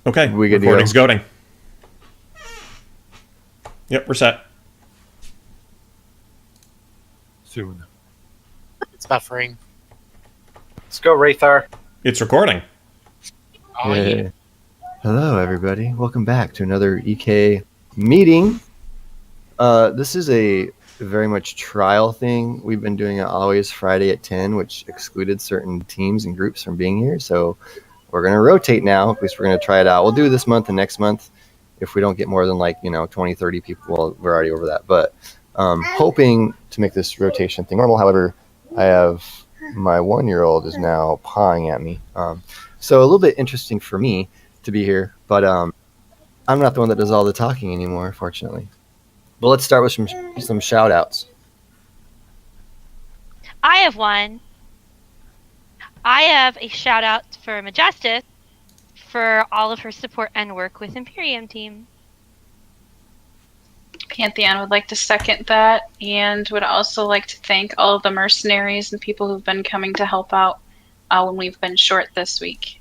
Okay, We good to recording's go? going. Yep, we're set. Soon. It's buffering. Let's go, Rathar. It's recording. Oh, yeah. Hello, everybody. Welcome back to another EK meeting. This is a very much trial thing. We've been doing it always Friday at 10, which excluded certain teams and groups from being here. So we're going to rotate now. At least we're going to try it out. We'll do this month and next month. If we don't get more than 20, 30 people, well, we're already over that. But hoping to make this rotation thing normal. However, I have my 1-year-old is now pawing at me. So a little bit interesting for me to be here, but I'm not the one that does all the talking anymore, fortunately. But let's start with some shout outs. I have one. I have a shout out for Majestic for all of her support and work with Imperium team. Pantheon would like to second that, and would also like to thank all of the mercenaries and people who've been coming to help out when we've been short this week.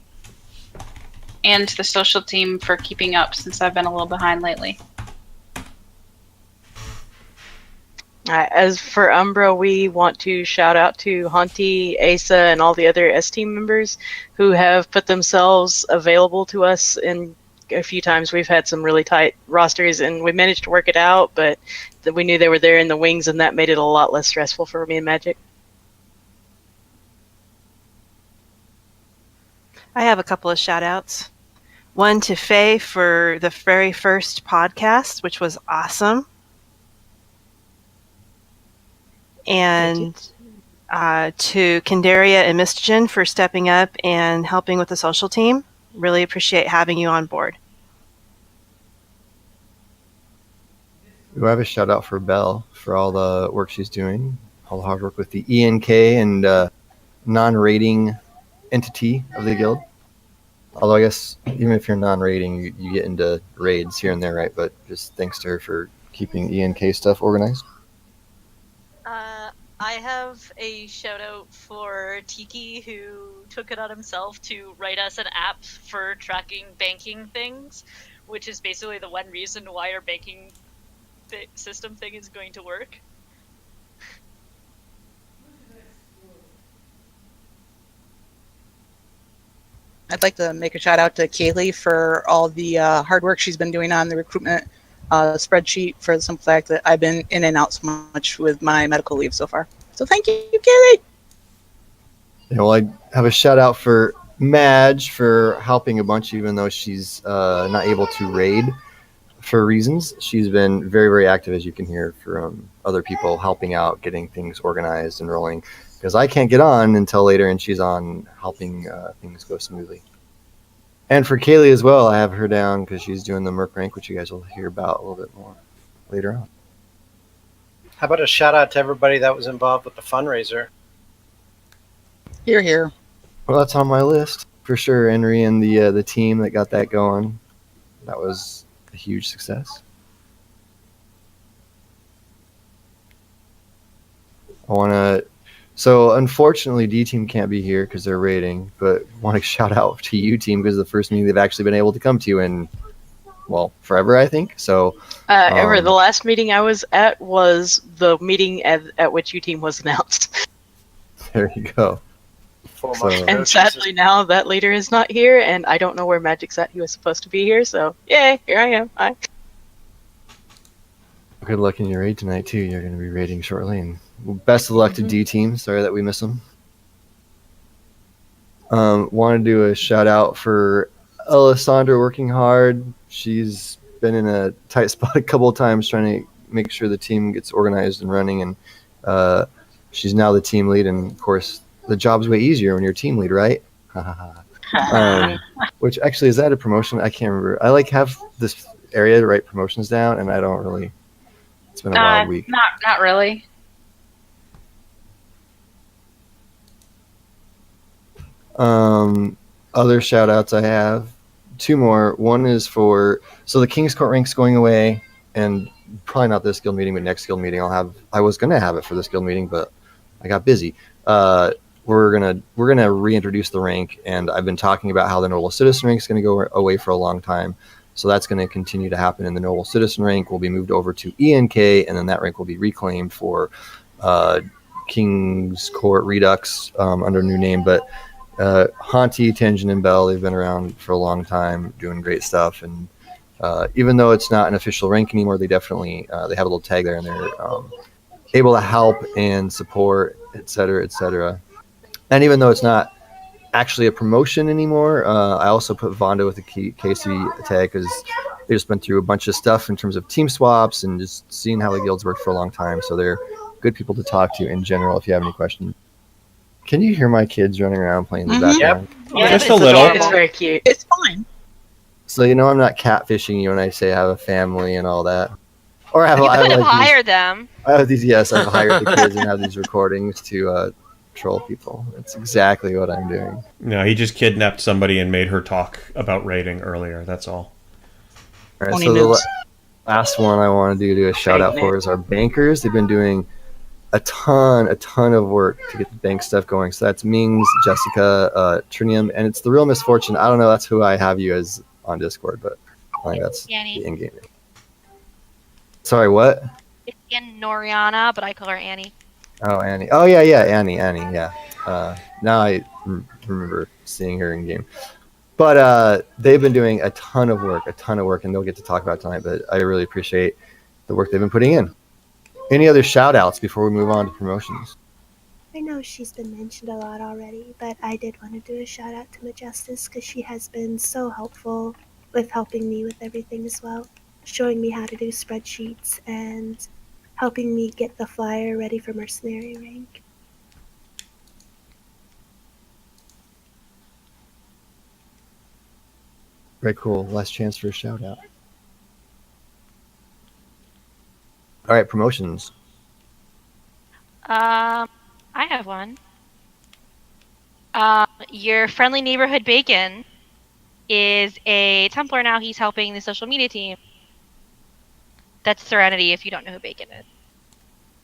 And the social team for keeping up since I've been a little behind lately. As for Umbra, we want to shout out to Hanti, Asa, and all the other S-Team members who have put themselves available to us. In a few times we've had some really tight rosters, and we managed to work it out, but we knew they were there in the wings, and that made it a lot less stressful for me and Magic. I have a couple of shout outs. One to Faye for the very first podcast, which was awesome. And to Kandaria and Mistigen for stepping up and helping with the social team. Really appreciate having you on board. We have a shout out for Belle for all the work she's doing, all the hard work with the ENK and non-rating entity of the guild. Although I guess even if you're non-rating, you get into raids here and there, right? But just thanks to her for keeping ENK stuff organized. I have a shout out for Tiki, who took it on himself to write us an app for tracking banking things, which is basically the one reason why our banking system thing is going to work. I'd like to make a shout out to Kaylee for all the hard work she's been doing on the recruitment spreadsheet, for the simple fact that I've been in and out so much with my medical leave so far. So thank you, Kaylee. Yeah, well, I have a shout out for Madge for helping a bunch, even though she's not able to raid for reasons. She's been very, very active, as you can hear from other people, helping out, getting things organized and rolling. Because I can't get on until later, and she's on helping things go smoothly. And for Kaylee as well, I have her down because she's doing the Merc rank, which you guys will hear about a little bit more later on. How about a shout out to everybody that was involved with the fundraiser? Here, here. Well, that's on my list for sure. Henry and the team that got that going. That was a huge success. So unfortunately, D team can't be here because they're raiding, but want to shout out to U team because it's the first meeting they've actually been able to come to in, well, forever, I think. So Ever. The last meeting I was at was the meeting at which U team was announced. There you go. And sadly now that leader is not here, and I don't know where Magic's at. He was supposed to be here, so yay, here I am. Hi. Good luck in your raid tonight too. You're going to be raiding shortly, and best of luck to D team. Sorry that we miss them. Want to do a shout out for Alessandra working hard. She's been in a tight spot a couple of times trying to make sure the team gets organized and running, and she's now the team lead. And of course, the job's way easier when you're team lead, right? Which actually, is that a promotion? I can't remember. I have this area to write promotions down, and I don't really. It's been a wild week. Not really. Other shout outs I have. 2 more. One is for, so the King's Court rank's going away, and probably not this guild meeting, but next guild meeting I was going to have it for this guild meeting, but I got busy. we're gonna reintroduce the rank, and I've been talking about how the Noble Citizen rank is going to go away for a long time. So that's going to continue to happen, and the Noble Citizen rank will be moved over to ENK, and then that rank will be reclaimed for King's Court Redux under a new name. But Haunty, Tenjin, and Bell, they've been around for a long time doing great stuff, and even though it's not an official rank anymore, they definitely they have a little tag there, and they're able to help and support, etc., etc. And even though it's not actually a promotion anymore, I also put Vonda with the KC tag because they just been through a bunch of stuff in terms of team swaps and just seeing how the guilds work for a long time. So they're good people to talk to in general if you have any questions. Can you hear my kids running around playing in the background? Yeah, Just it's a little. adorable. It's very cute. It's fine. So you know I'm not catfishing you when I say I have a family and all that. Or I have, You I have, could have like, these- hired them. I have these. Yes, I've hired the kids and have these recordings to troll people. That's exactly what I'm doing. No, he just kidnapped somebody and made her talk about raiding earlier. That's all. All right, Only so the noobs. last one I want to do a shout out for is our bankers. They've been doing a ton of work to get the bank stuff going. So that's Mings, Jessica, Trinium, and it's the Real Misfortune. I don't know. That's who I have you as on Discord, but I think that's Annie. the in-game name. Sorry, what? It's in Noriana, but I call her Annie. Oh, Annie. Oh, yeah, Annie, yeah. Now I remember seeing her in game. But they've been doing a ton of work, and they'll get to talk about it tonight, but I really appreciate the work they've been putting in. Any other shout-outs before we move on to promotions? I know she's been mentioned a lot already, but I did want to do a shout-out to Majestus because she has been so helpful with helping me with everything as well, showing me how to do spreadsheets and helping me get the flyer ready for mercenary rank. Very cool. Last chance for a shout out. All right, promotions. I have one. Your friendly neighborhood Bacon is a Templar now. He's helping the social media team. That's Serenity, if you don't know who Bacon is.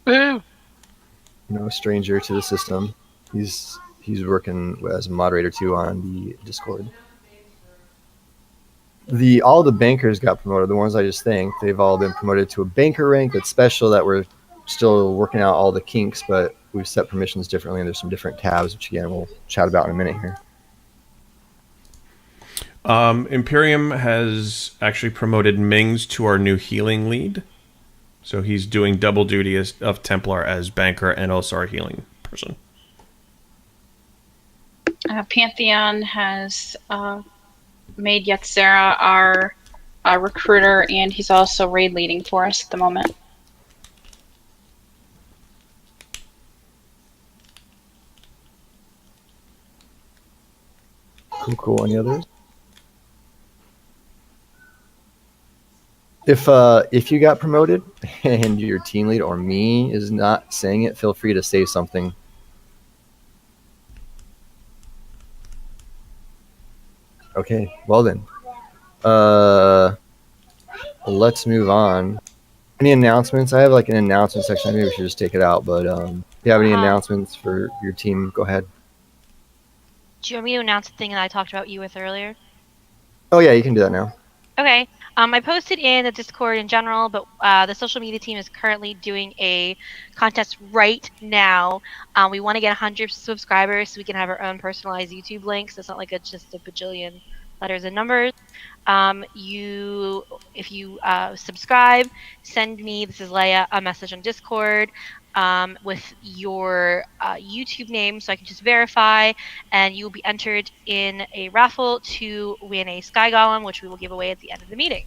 Woo! No stranger to the system. He's working as a moderator too on the Discord. All the bankers got promoted. The ones I just thanked, they've all been promoted to a banker rank that's special. That we're still working out all the kinks, but we've set permissions differently, and there's some different tabs, which again we'll chat about in a minute here. Imperium has actually promoted Mings to our new healing lead. So he's doing double duty of Templar as banker and also our healing person. Pantheon has made Yetzera our recruiter, and he's also raid leading for us at the moment. Cool. Any others? If you got promoted and your team lead or me is not saying it, feel free to say something. Okay, well then. Let's move on. Any announcements? I have like an announcement section. Maybe we should just take it out, but if you have any announcements for your team, go ahead. Do you want me to announce the thing that I talked about you with earlier? Oh yeah, you can do that now. Okay. I posted in the Discord in general, but the social media team is currently doing a contest right now. We want to get 100 subscribers so we can have our own personalized YouTube links. It's not like it's just a bajillion letters and numbers. If you subscribe, send me, this is Leia, a message on Discord with your YouTube name so I can just verify, and you will be entered in a raffle to win a Sky Golem, which we will give away at the end of the meeting.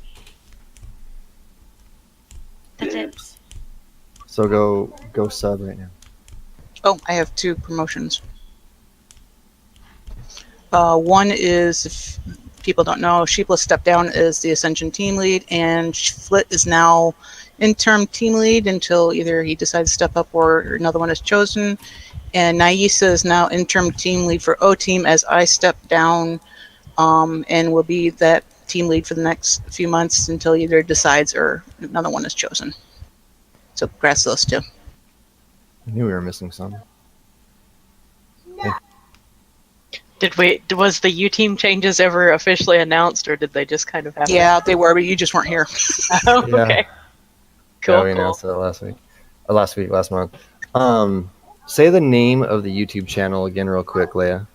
That's it. So go sub right now. Oh, I have 2 promotions. One is, if people don't know, Sheepless stepped down as the Ascension team lead, and Flit is now interim team lead until either he decides to step up or another one is chosen. And Naisa is now interim team lead for O-Team as I step down, and will be that team lead for the next few months until either decides or another one is chosen. So congrats to those 2. I knew we were missing some. Okay. Was the U team changes ever officially announced, or did they just kind of happen? Yeah, they were, but you just weren't here. Oh, okay. Cool. Yeah, we announced that last month. Say the name of the YouTube channel again, real quick, Leia,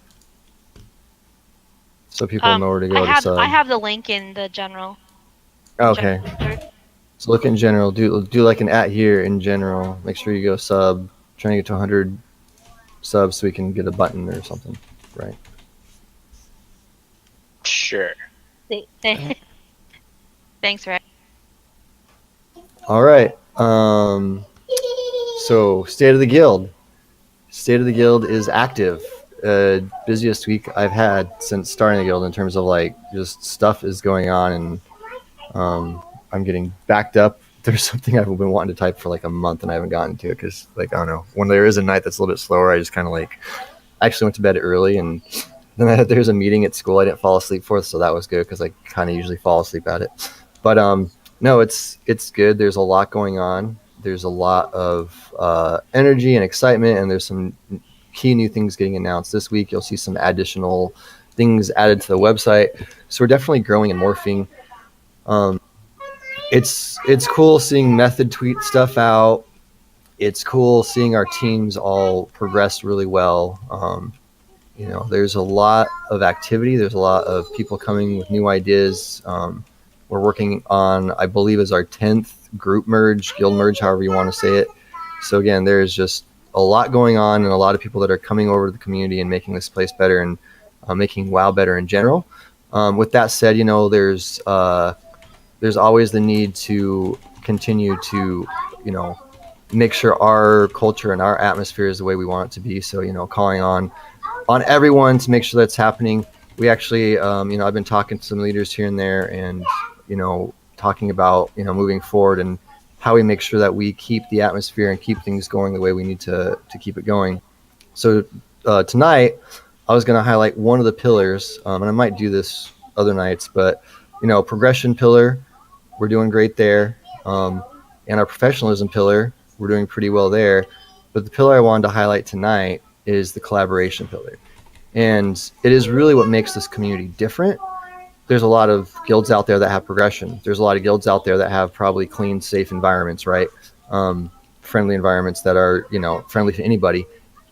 so people know where to go to sub. I have the link in the general. Okay. So look in general. Do like an @ here in general. Make sure you go sub. Trying to get to 100 subs so we can get a button or something, right? Sure. Thanks, Ray. All right. So State of the Guild. State of the Guild is active. Busiest week I've had since starting the guild in terms of like just stuff is going on, and I'm getting backed up. There's something I've been wanting to type for like a month and I haven't gotten to it because, like, I don't know, when there is a night that's a little bit slower, I just kind of like actually went to bed early, and then there's a meeting at school I didn't fall asleep for, so that was good because I kind of usually fall asleep at it. But no, it's good. There's a lot going on. There's a lot of energy and excitement, and there's some key new things getting announced this week. You'll see some additional things added to the website. So we're definitely growing and morphing. It's cool seeing Method tweet stuff out. It's cool seeing our teams all progress really well. You know, there's a lot of activity. There's a lot of people coming with new ideas. We're working on, I believe, is our 10th group merge, guild merge, however you want to say it. So again, there's just a lot going on and a lot of people that are coming over to the community and making this place better and making WoW better in general. With that said, you know, there's always the need to continue to, you know, make sure our culture and our atmosphere is the way we want it to be. So, you know, calling on everyone to make sure that's happening. We actually, you know, I've been talking to some leaders here and there and, you know, talking about, you know, moving forward and how we make sure that we keep the atmosphere and keep things going the way we need to keep it going. So tonight, I was going to highlight one of the pillars, and I might do this other nights, but, you know, progression pillar, we're doing great there. And our professionalism pillar, we're doing pretty well there. But the pillar I wanted to highlight tonight is the collaboration pillar. And it is really what makes this community different. There's a lot of guilds out there that have progression. There's a lot of guilds out there that have probably clean, safe environments, right? Friendly environments that are, you know, friendly to anybody.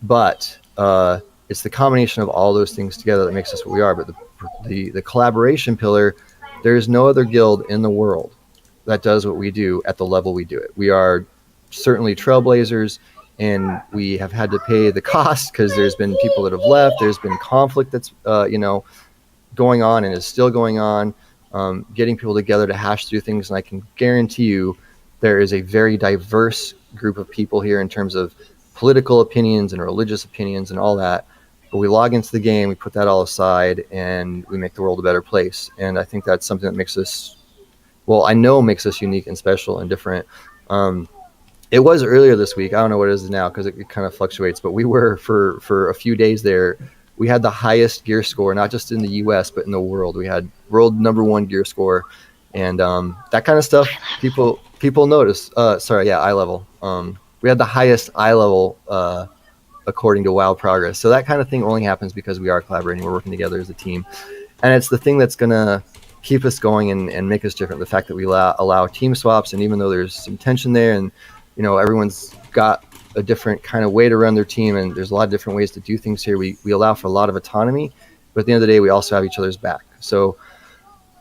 But it's the combination of all those things together that makes us what we are. But the collaboration pillar, there is no other guild in the world that does what we do at the level we do it. We are certainly trailblazers, and we have had to pay the cost because there's been people that have left. There's been conflict that's, you know, going on and is still going on, getting people together to hash through things. And I can guarantee you there is a very diverse group of people here in terms of political opinions and religious opinions and all that. But we log into the game, we put that all aside, and we make the world a better place. And I think that's something that makes us, well, I know makes us unique and special and different. It was earlier this week. I don't know what it is now because it kind of fluctuates. But we were, for a few days there, we had the highest gear score, not just in the U.S., but in the world. We had world #1 gear score. And that kind of stuff, people notice. Eye level. We had the highest eye level according to WoW Progress. So that kind of thing only happens because we are collaborating. We're working together as a team. And it's the thing that's going to keep us going and make us different. The fact that we allow team swaps, and even though there's some tension there and, you know, everyone's got a different kind of way to run their team, and there's a lot of different ways to do things here. We allow for a lot of autonomy, but at the end of the day, we also have each other's back. So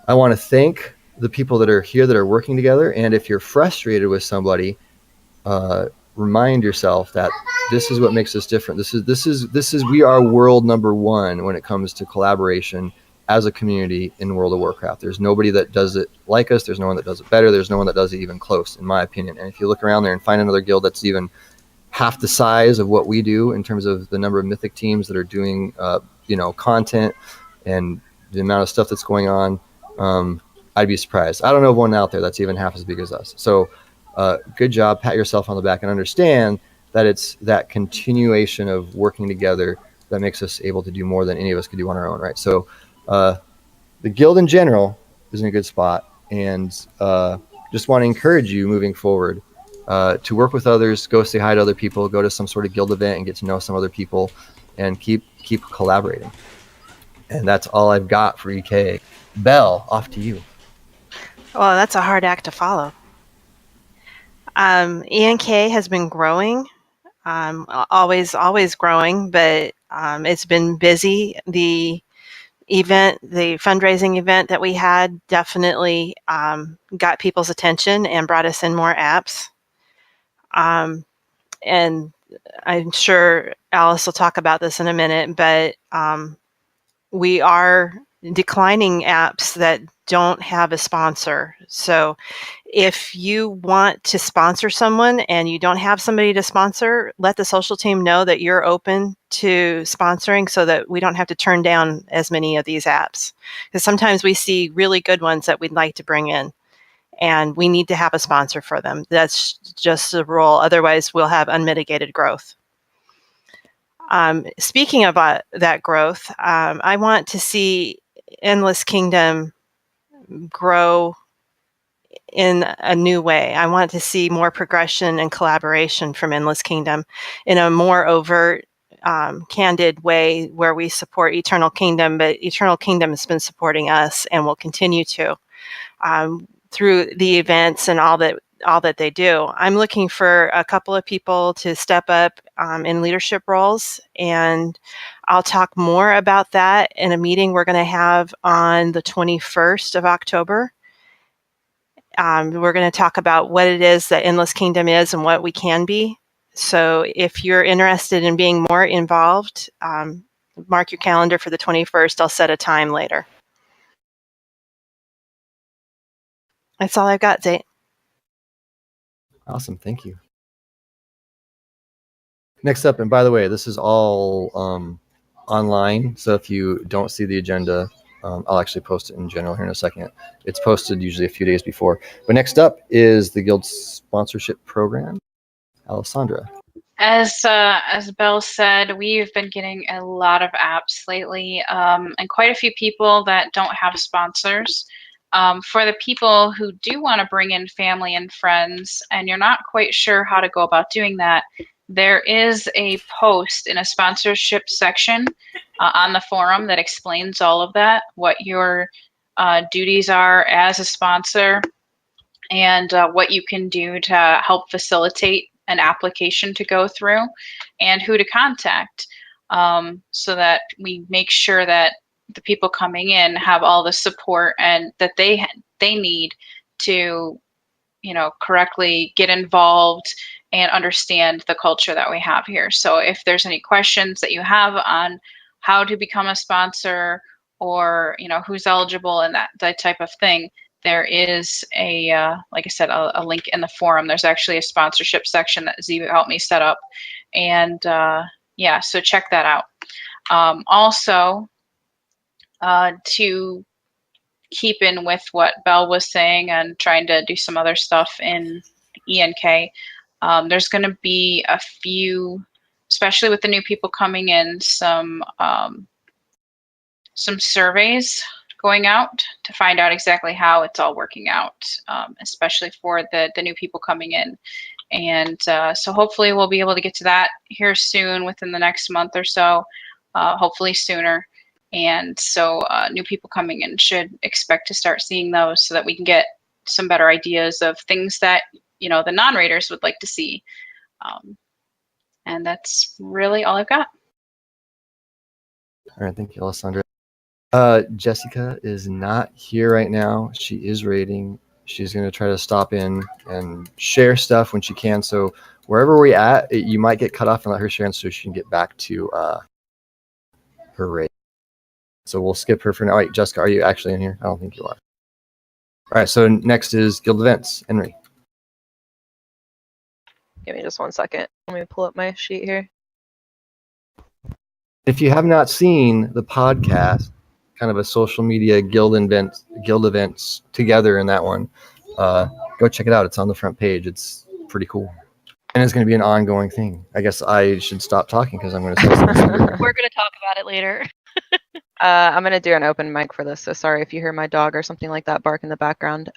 I want to thank the people that are here that are working together. And if you're frustrated with somebody, remind yourself that this is what makes us different. This is we are world #1 when it comes to collaboration as a community in World of Warcraft. There's nobody that does it like us. There's no one that does it better. There's no one that does it even close, in my opinion. And if you look around there and find another guild that's even half the size of what we do in terms of the number of Mythic teams that are doing, you know, content and the amount of stuff that's going on, I'd be surprised. I don't know of one out there that's even half as big as us. So good job. Pat yourself on the back and understand that it's that continuation of working together that makes us able to do more than any of us could do on our own, right? So the guild in general is in a good spot, and just want to encourage you moving forward to work with others, go say hi to other people, go to some sort of guild event and get to know some other people, and keep collaborating. And that's all I've got for EK. Belle, off to you. Well, that's a hard act to follow. ENK has been growing, always growing, but it's been busy. The fundraising event that we had definitely got people's attention and brought us in more apps. And I'm sure Alice will talk about this in a minute, but we are declining apps that don't have a sponsor. So if you want to sponsor someone and you don't have somebody to sponsor, let the social team know that you're open to sponsoring so that we don't have to turn down as many of these apps. Because sometimes we see really good ones that we'd like to bring in, and we need to have a sponsor for them. That's just the rule. Otherwise, we'll have unmitigated growth. Speaking about that growth, I want to see Endless Kingdom grow in a new way. I want to see more progression and collaboration from Endless Kingdom in a more overt, candid way where we support Eternal Kingdom, but Eternal Kingdom has been supporting us and will continue to through the events and all that they do. I'm looking for a couple of people to step up in leadership roles, and I'll talk more about that in a meeting we're going to have on the 21st of October. We're going to talk about what it is that Endless Kingdom is and what we can be. So if you're interested in being more involved, mark your calendar for the 21st. I'll set a time later. That's all I've got, Zate. Awesome, thank you. Next up, and by the way, this is all online, so if you don't see the agenda, I'll actually post it in general here in a second. It's posted usually a few days before. But next up is the Guild sponsorship program. Alessandra. As Belle said, we've been getting a lot of apps lately, and quite a few people that don't have sponsors. For the people who do want to bring in family and friends, and you're not quite sure how to go about doing that, there is a post in a sponsorship section on the forum that explains all of that, what your duties are as a sponsor, and what you can do to help facilitate an application to go through, and who to contact, so that we make sure that the people coming in have all the support and that they need to, correctly get involved and understand the culture that we have here. So if there's any questions that you have on how to become a sponsor, or who's eligible and that type of thing, there is a like I said, a link in the forum. There's actually a sponsorship section that Z helped me set up, and yeah, so check that out. Also, to keep in with what Belle was saying and trying to do some other stuff in ENK, there's going to be a few, especially with the new people coming in, some surveys going out to find out exactly how it's all working out, especially for the new people coming in. And so hopefully we'll be able to get to that here soon, within the next month or so, hopefully sooner. And so new people coming in should expect to start seeing those, so that we can get some better ideas of things that the non-raiders would like to see. And that's really all I've got. All right, thank you, Alessandra. Jessica is not here right now. She is raiding. She's going to try to stop in and share stuff when she can. So wherever we're at, you might get cut off and let her share, so she can get back to her raid. So we'll skip her for now. Wait, Jessica, are you actually in here? I don't think you are. All right, so next is Guild Events. Henry. Give me just 1 second. Let me pull up my sheet here. If you have not seen the podcast, kind of a social media guild events together in that one, go check it out. It's on the front page. It's pretty cool. And it's going to be an ongoing thing. I guess I should stop talking because I'm going to say something. We're going to talk about it later. I'm going to do an open mic for this, so sorry if you hear my dog or something like that bark in the background.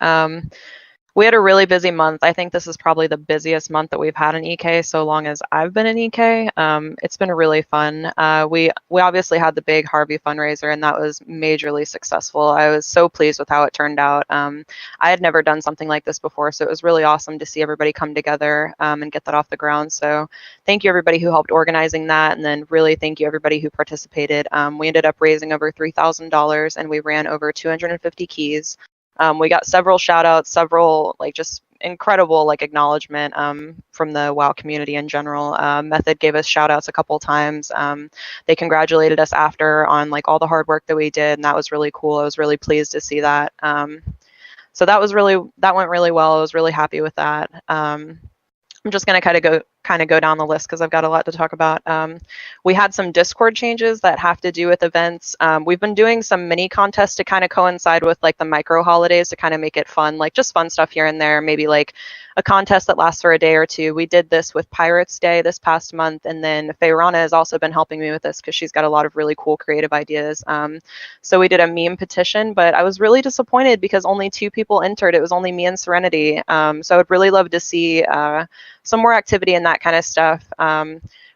We had a really busy month. I think this is probably the busiest month that we've had in EK so long as I've been in EK. It's been really fun. We obviously had the big Harvey fundraiser, and that was majorly successful. I was so pleased with how it turned out. I had never done something like this before, so it was really awesome to see everybody come together and get that off the ground. So thank you everybody who helped organizing that, and then really thank you everybody who participated. We ended up raising over $3,000, and we ran over 250 keys. We got several shout outs, several like just incredible like acknowledgement from the WoW community in general. Method gave us shout outs a couple times. They congratulated us after on like all the hard work that we did, and that was really cool. I was really pleased to see that. So that went really well. I was really happy with that. I'm just going to kind of go down the list because I've got a lot to talk about. We had some Discord changes that have to do with events. We've been doing some mini contests to kind of coincide with like the micro holidays to kind of make it fun, like just fun stuff here and there, maybe like a contest that lasts for a day or two. We did this with Pirates Day this past month, and then Fayrana has also been helping me with this because she's got a lot of really cool creative ideas. So we did a meme petition, but I was really disappointed because only 2 people entered. It was only me and Serenity. So I would really love to see some more activity in that kind of stuff.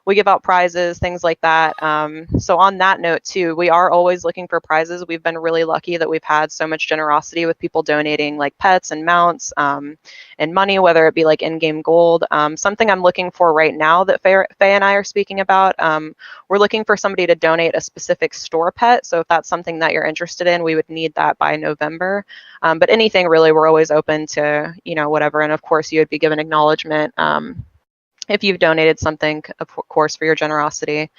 We give out prizes, things like that. So on that note too, we are always looking for prizes. We've been really lucky that we've had so much generosity with people donating like pets and mounts and money, whether it be like in-game gold. Something I'm looking for right now that Faye and I are speaking about, we're looking for somebody to donate a specific store pet. So if that's something that you're interested in, we would need that by November. But anything really, we're always open to, whatever. And of course you would be given acknowledgement if you've donated something, of course, for your generosity.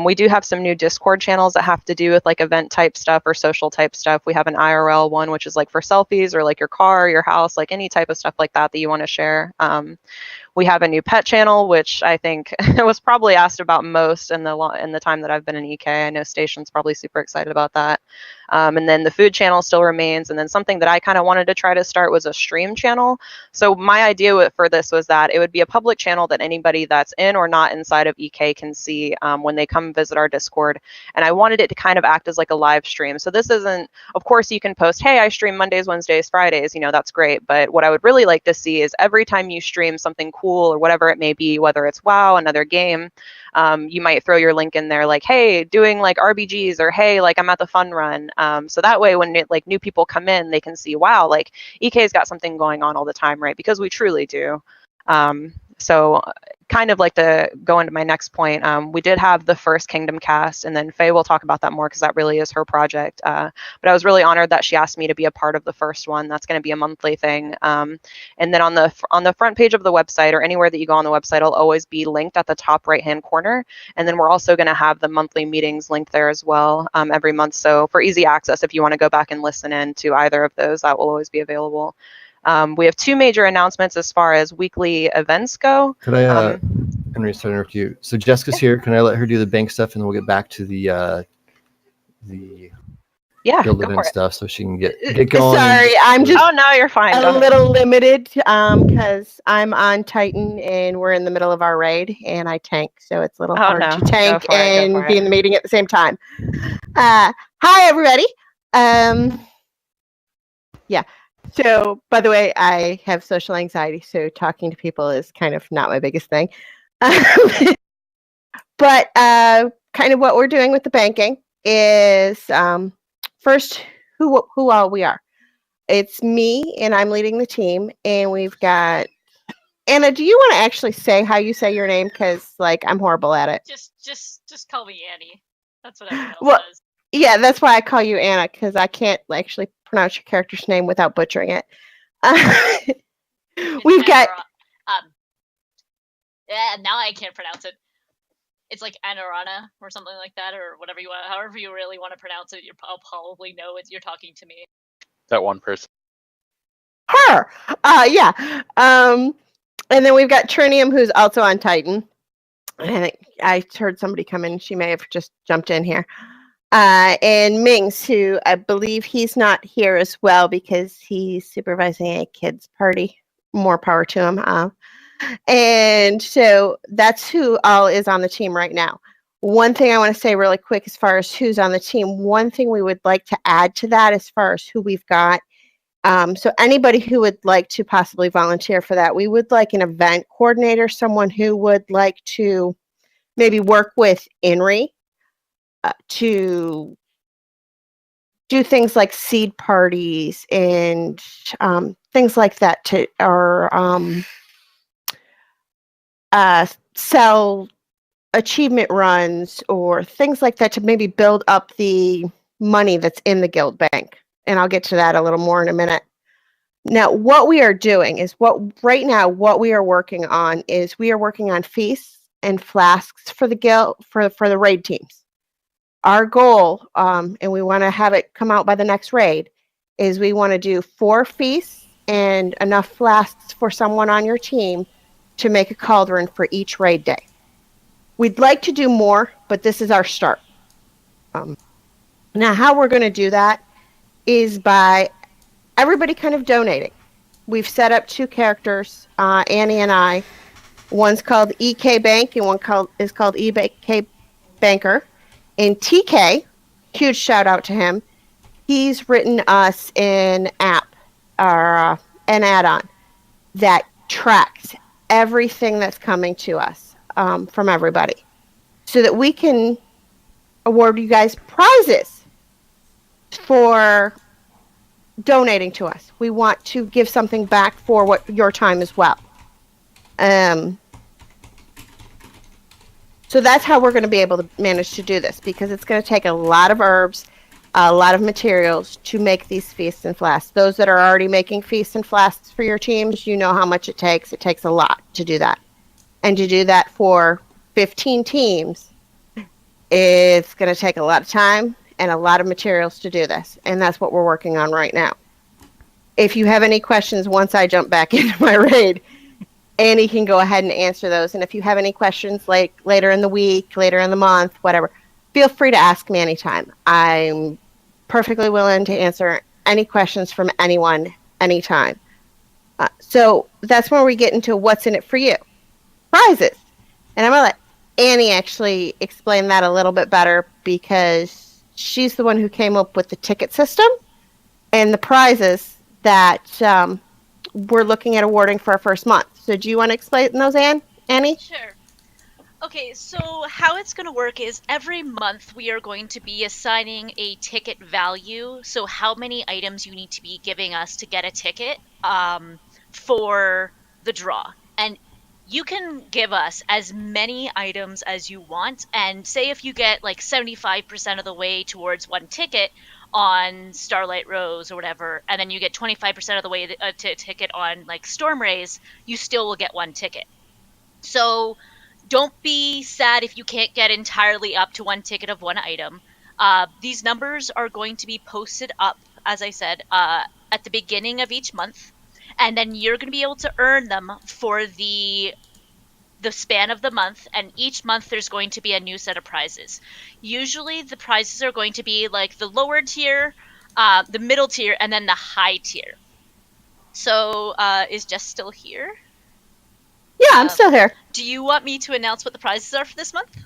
We do have some new Discord channels that have to do with like event type stuff or social type stuff. We have an IRL one, which is like for selfies or like your car, your house, like any type of stuff like that you want to share. We have a new pet channel, which I think was probably asked about most in the time that I've been in EK. I know Station's probably super excited about that. And then the food channel still remains. And then something that I kind of wanted to try to start was a stream channel. So my idea for this was that it would be a public channel that anybody that's in or not inside of EK can see when they come visit our Discord. And I wanted it to kind of act as like a live stream. So this isn't, of course you can post, hey, I stream Mondays, Wednesdays, Fridays, that's great. But what I would really like to see is every time you stream something cool or whatever it may be, whether it's WoW, another game, you might throw your link in there like, hey, doing like RBGs, or hey, like I'm at the fun run. So that way when like new people come in, they can see, wow, like EK's got something going on all the time, right? Because we truly do. So kind of like to go into my next point, we did have the first Kingdom cast, and then Faye will talk about that more because that really is her project. But I was really honored that she asked me to be a part of the first one. That's going to be a monthly thing. And then on the front page of the website, or anywhere that you go on the website, it'll always be linked at the top right-hand corner. And then we're also going to have the monthly meetings linked there as well every month. So for easy access, if you want to go back and listen in to either of those, that will always be available. We have 2 major announcements as far as weekly events go. Could I, Henry, sorry to interrupt you. So Jessica's here. Can I let her do the bank stuff, and then we'll get back to the guild event stuff, so she can get going. Sorry, I'm just. Oh no, you're fine. A little limited because I'm on Titan and we're in the middle of our raid, and I tank, so it's a little hard to tank and be in the meeting at the same time. Hi, everybody. Yeah. So, by the way, I have social anxiety, so talking to people is kind of not my biggest thing. But kind of what we're doing with the banking is first, who all we are. It's me, and I'm leading the team, and we've got Anna. Do you want to actually say how you say your name? Because I'm horrible at it. Just call me Annie. That's what everyone else says. Yeah, that's why I call you Anna, because I can't actually pronounce your character's name without butchering it. We've got. Yeah, now I can't pronounce it. It's like Anorana or something like that, or whatever you want. However you really want to pronounce it, I'll probably know you're talking to me. That one person. Her. Yeah. And then we've got Trinium, who's also on Titan. I heard somebody come in. She may have just jumped in here. And Mings, who I believe he's not here as well because he's supervising a kids' party. More power to him. And so that's who all is on the team right now. One thing I want to say really quick as far as who's on the team, one thing we would like to add to that as far as who we've got, So anybody who would like to possibly volunteer for that, we would like an event coordinator, someone who would like to maybe work with INRI to do things like seed parties and things like that, sell achievement runs or things like that to maybe build up the money that's in the guild bank. And I'll get to that a little more in a minute. Now, what we are doing is what we are working on is we are working on feasts and flasks for the guild for the raid teams. Our goal, and we want to have it come out by the next raid, is we want to do 4 feasts and enough flasks for someone on your team to make a cauldron for each raid day. We'd like to do more, but this is our start. Now, how we're going to do that is by everybody kind of donating. We've set up 2 characters, Annie and I. One's called EK Bank and one is called EK Banker. And TK, huge shout out to him. He's written us an app or an add-on that tracks everything that's coming to us from everybody, so that we can award you guys prizes for donating to us. We want to give something back for what your time as well. So that's how we're going to be able to manage to do this, because it's going to take a lot of herbs, a lot of materials to make these feasts and flasks. Those that are already making feasts and flasks for your teams, you know how much it takes. It takes a lot to do that. And to do that for 15 teams, it's going to take a lot of time and a lot of materials to do this. And that's what we're working on right now. If you have any questions once I jump back into my raid, Annie can go ahead and answer those. And if you have any questions like later in the week, later in the month, whatever, feel free to ask me anytime. I'm perfectly willing to answer any questions from anyone, anytime. So that's where we get into what's in it for you. Prizes. And I'm going to let Annie actually explain that a little bit better, because she's the one who came up with the ticket system and the prizes that we're looking at awarding for our first month. So do you want to explain those, Annie? Sure. Okay, so how it's going to work is every month we are going to be assigning a ticket value. So how many items you need to be giving us to get a ticket for the draw. And you can give us as many items as you want. And say if you get like 75% of the way towards one ticket on Starlight Rose or whatever, and then you get 25% of the way to ticket on like Stormrays, you still will get one ticket. So don't be sad if you can't get entirely up to one ticket of one item. These numbers are going to be posted up, as I said, at the beginning of each month, and then you're going to be able to earn them for the span of the month, and each month there's going to be a new set of prizes. Usually the prizes are going to be like the lower tier, the middle tier, and then the high tier. So is Jess still here? Yeah, I'm still here. Do you want me to announce what the prizes are for this month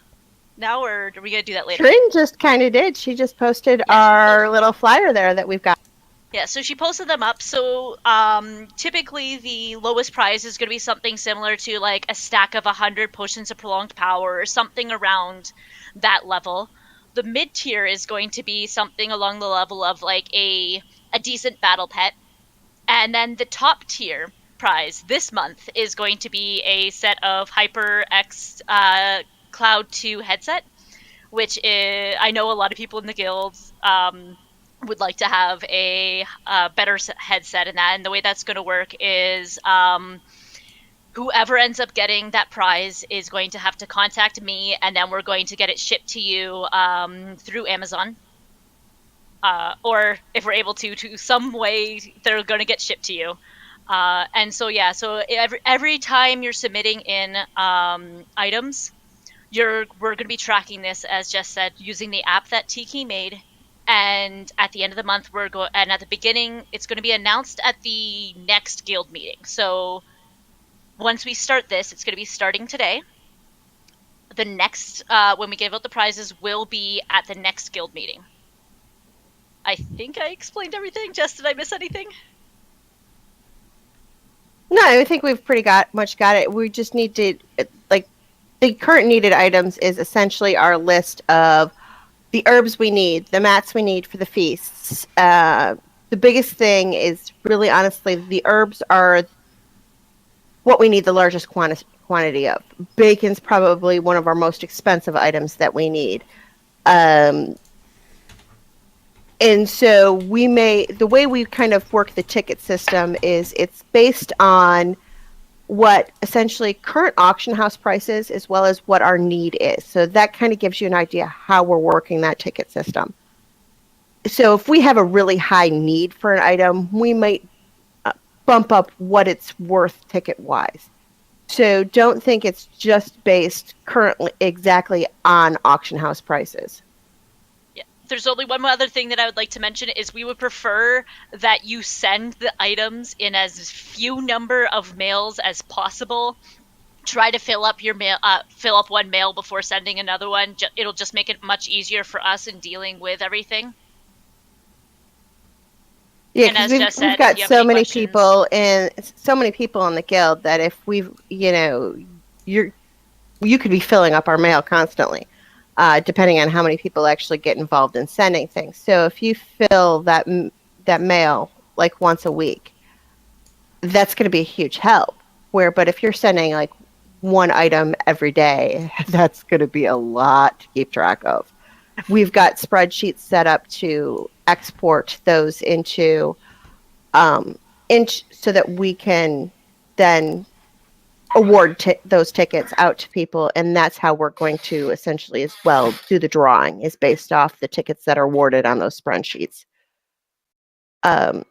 now, or are we going to do that later? Trin just kind of did. She just posted our little flyer there that we've got. Yeah, so she posted them up. So typically the lowest prize is going to be something similar to like a stack of 100 potions of prolonged power or something around that level. The mid tier is going to be something along the level of like a decent battle pet. And then the top tier prize this month is going to be a set of HyperX Cloud 2 headset, which is, I know a lot of people in the guilds would like to have a better headset in that. And the way that's going to work is whoever ends up getting that prize is going to have to contact me, and then we're going to get it shipped to you through Amazon. Or if we're able to some way, they're going to get shipped to you. And so, yeah, so every time you're submitting in items, we're going to be tracking this, as Jess said, using the app that Tiki made. And at the end of the month, and at the beginning, it's going to be announced at the next guild meeting. So once we start this, it's going to be starting today. The next, when we give out the prizes, will be at the next guild meeting. I think I explained everything. Jess, did I miss anything? No, I think we've pretty much got it. We just need to, like, the current needed items is essentially our list of the herbs we need, the mats we need for the feasts. The biggest thing is really, honestly, the herbs are what we need the largest quantity of. Bacon's probably one of our most expensive items that we need. And so the way we kind of work the ticket system is it's based on what essentially current auction house prices as well as what our need is. So that kind of gives you an idea how we're working that ticket system. So if we have a really high need for an item, we might bump up what it's worth ticket-wise. So don't think it's just based currently exactly on auction house prices. Yeah. There's only one other thing that I would like to mention is we would prefer that you send the items in as few number of mails as possible. Try to fill up your mail, fill up one mail before sending another one. It'll just make it much easier for us in dealing with everything. Yeah, because we've got so many people in the guild that if you could be filling up our mail constantly, depending on how many people actually get involved in sending things. So if you fill that mail like once a week, that's going to be a huge help. But if you're sending like one item every day, that's going to be a lot to keep track of. We've got spreadsheets set up to export those into so that we can then award those tickets out to people, and that's how we're going to essentially as well do the drawing, is based off the tickets that are awarded on those spreadsheets. Does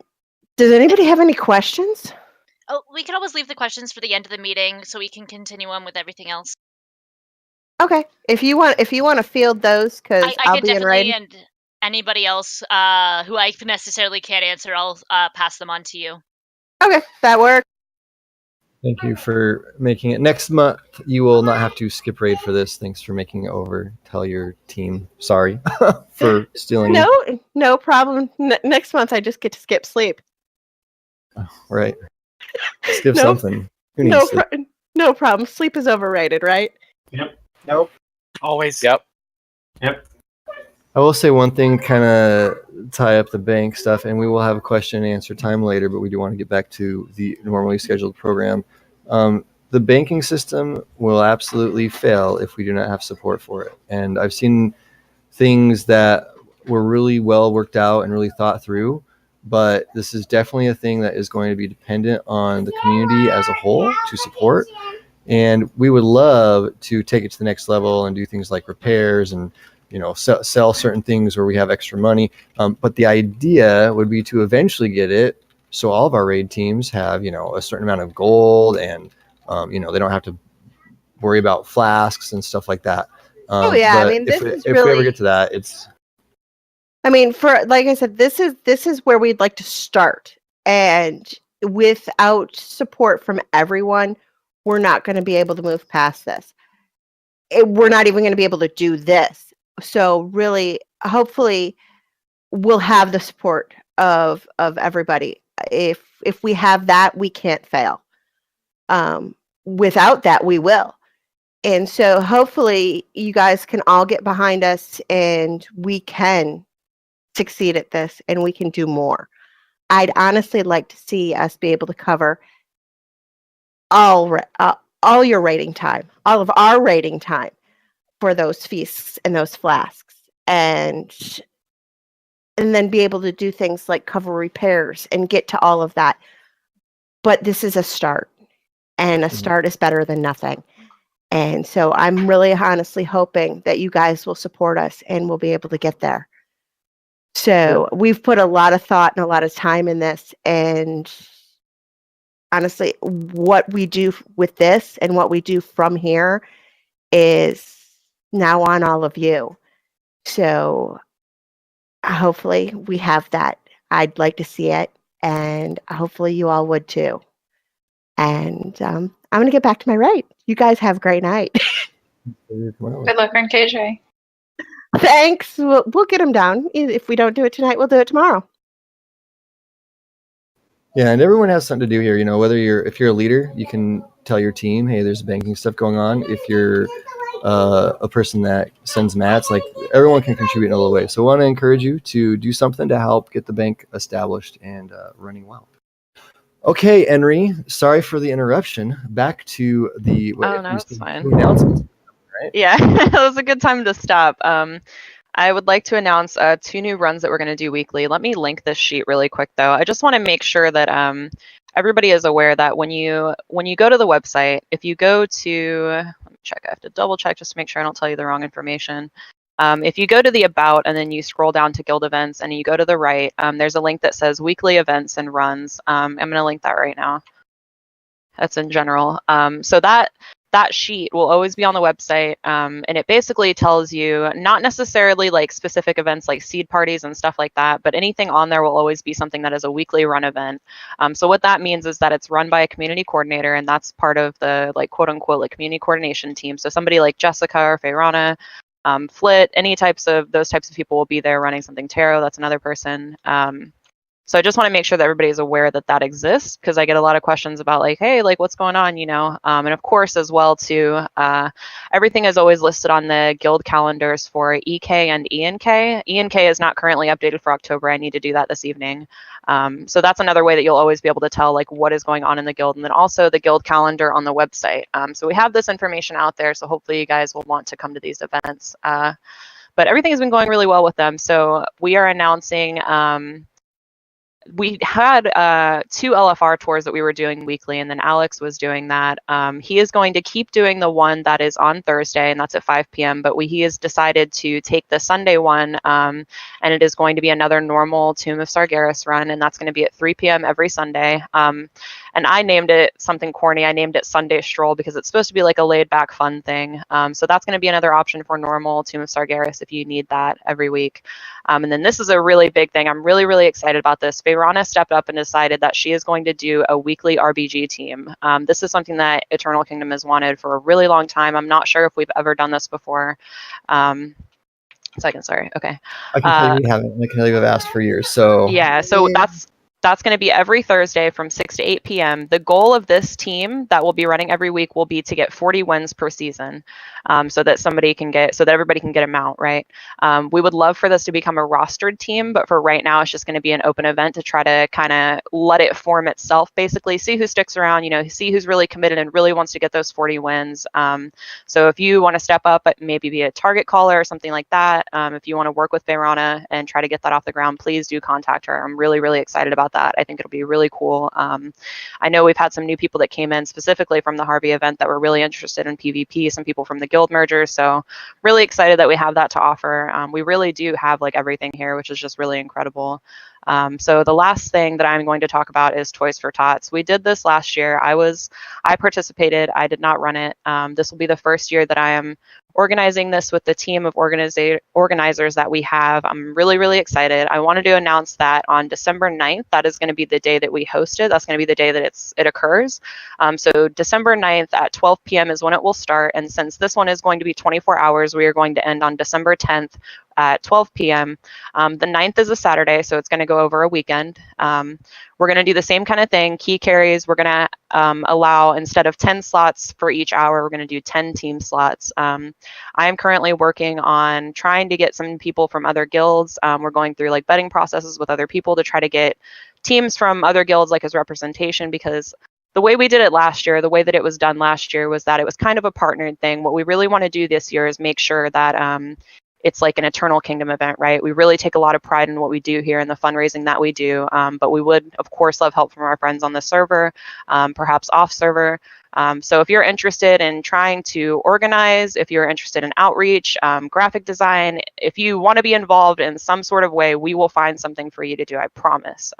anybody have any questions? Oh, we can always leave the questions for the end of the meeting so we can continue on with everything else. Okay, if you want to field those, because I'll be in writing. And anybody else who I necessarily can't answer, I'll pass them on to you. Okay, that works. Thank you for making it. Next month, you will not have to skip raid for this. Thanks for making it over. Tell your team sorry for stealing. No problem. Next month, I just get to skip sleep. Oh, right. Skip something. Who needs sleep? No problem. Sleep is overrated, right? Yep. Nope. Always. Yep. I will say one thing, kind of tie up the bank stuff, and we will have a question and answer time later, but we do want to get back to the normally scheduled program. The banking system will absolutely fail if we do not have support for it. And I've seen things that were really well worked out and really thought through, but this is definitely a thing that is going to be dependent on the community as a whole to support. And we would love to take it to the next level and do things like repairs and sell certain things where we have extra money. But the idea would be to eventually get it so all of our raid teams have, a certain amount of gold and, they don't have to worry about flasks and stuff like that. If we ever get to that, it's... like I said, this is where we'd like to start. And without support from everyone, we're not going to be able to move past this. We're not even going to be able to do this. So really, hopefully, we'll have the support of everybody. If we have that, we can't fail. Without that, we will. And so hopefully, you guys can all get behind us, and we can succeed at this, and we can do more. I'd honestly like to see us be able to cover all your raiding time, all of our raiding time for those feasts and those flasks, and then be able to do things like cover repairs and get to all of that. But this is a start, and a start is better than nothing. And so I'm really honestly hoping that you guys will support us and we'll be able to get there. So we've put a lot of thought and a lot of time in this, and honestly, what we do with this and what we do from here is now on all of you. So hopefully we have that. I'd like to see it, and hopefully you all would too. And I'm going to get back to my raid. You guys have a great night. Good luck on KJ. Thanks. We'll get him down. If we don't do it tonight, we'll do it tomorrow. Yeah, and everyone has something to do here. You know, if you're a leader, you can tell your team, hey, there's banking stuff going on. If you're a person that sends mats, like everyone can contribute in a little way. So I want to encourage you to do something to help get the bank established and running well. Okay, Henry, sorry for the interruption. Back to the It's fine. announcements, right? Yeah, it was a good time to stop. I would like to announce 2 new runs that we're going to do weekly. Let me link this sheet really quick, though. I just want to make sure that everybody is aware that when you go to the website, if you go to, let me check, I have to double check just to make sure I don't tell you the wrong information. If you go to the About and then you scroll down to Guild Events and you go to the right, there's a link that says Weekly Events and Runs. I'm going to link that right now. That's in general. So that sheet will always be on the website, and it basically tells you not necessarily like specific events like seed parties and stuff like that, but anything on there will always be something that is a weekly run event. So what that means is that it's run by a community coordinator, and that's part of the like quote unquote like community coordination team. So somebody like Jessica or Fayrana, Flit, those types of people will be there running something. Tarot, that's another person. So I just want to make sure that everybody is aware that that exists, because I get a lot of questions about like, hey, like what's going on, you know? And of course, as well too, everything is always listed on the guild calendars for EK and ENK. ENK is not currently updated for October. I need to do that this evening. So that's another way that you'll always be able to tell like what is going on in the guild, and then also the guild calendar on the website. So we have this information out there, so hopefully you guys will want to come to these events. But everything has been going really well with them. So we are announcing, we had 2 LFR tours that we were doing weekly, and then Alex was doing that. He is going to keep doing the one that is on Thursday, and that's at 5 p.m. But he has decided to take the Sunday one, and it is going to be another normal Tomb of Sargeras run, and that's going to be at 3 p.m. every Sunday. And I named it something corny. I named it Sunday Stroll because it's supposed to be like a laid-back fun thing. So that's going to be another option for normal Tomb of Sargeras if you need that every week. And then this is a really big thing. I'm really, really excited about this. Fayrana stepped up and decided that she is going to do a weekly RBG team. This is something that Eternal Kingdom has wanted for a really long time. I'm not sure if we've ever done this before. Second, sorry. Okay. I can tell you we haven't. I can tell you I've asked for years. So yeah, so that's going to be every Thursday from 6 to 8 p.m. The goal of this team that will be running every week will be to get 40 wins per season, so that everybody can get a mount, right? We would love for this to become a rostered team, but for right now, it's just going to be an open event to try to kind of let it form itself, basically, see who sticks around, you know, see who's really committed and really wants to get those 40 wins. So if you want to step up, maybe be a target caller or something like that, if you want to work with Fayrana and try to get that off the ground, please do contact her. I'm really, really excited about that. I think it'll be really cool. I know we've had some new people that came in specifically from the Harvey event that were really interested in PvP, some people from the guild merger, so really excited that we have that to offer. We really do have like everything here, which is just really incredible. So the last thing that I'm going to talk about is Toys for Tots. We did this last year. I participated. I did not run it. This will be the first year that I am organizing this with the team of organizers that we have. I'm really, really excited. I wanted to announce that on December 9th, that is going to be the day that we host it. That's going to be the day that it occurs. So December 9th at 12 p.m. is when it will start. And since this one is going to be 24 hours, we are going to end on December 10th at 12 p.m. The 9th is a Saturday, so it's going to go over a weekend. We're going to do the same kind of thing. Key carries, we're going to allow, instead of 10 slots for each hour, we're going to do 10 team slots. I am currently working on trying to get some people from other guilds. We're going through like vetting processes with other people to try to get teams from other guilds like as representation, because the way we did it last year, the way that it was done last year was that it was kind of a partnered thing. What we really want to do this year is make sure that it's like an Eternal Kingdom event, right? We really take a lot of pride in what we do here and the fundraising that we do, but we would, of course, love help from our friends on the server, perhaps off server. So if you're interested in trying to organize, if you're interested in outreach, graphic design, if you want to be involved in some sort of way, we will find something for you to do, I promise.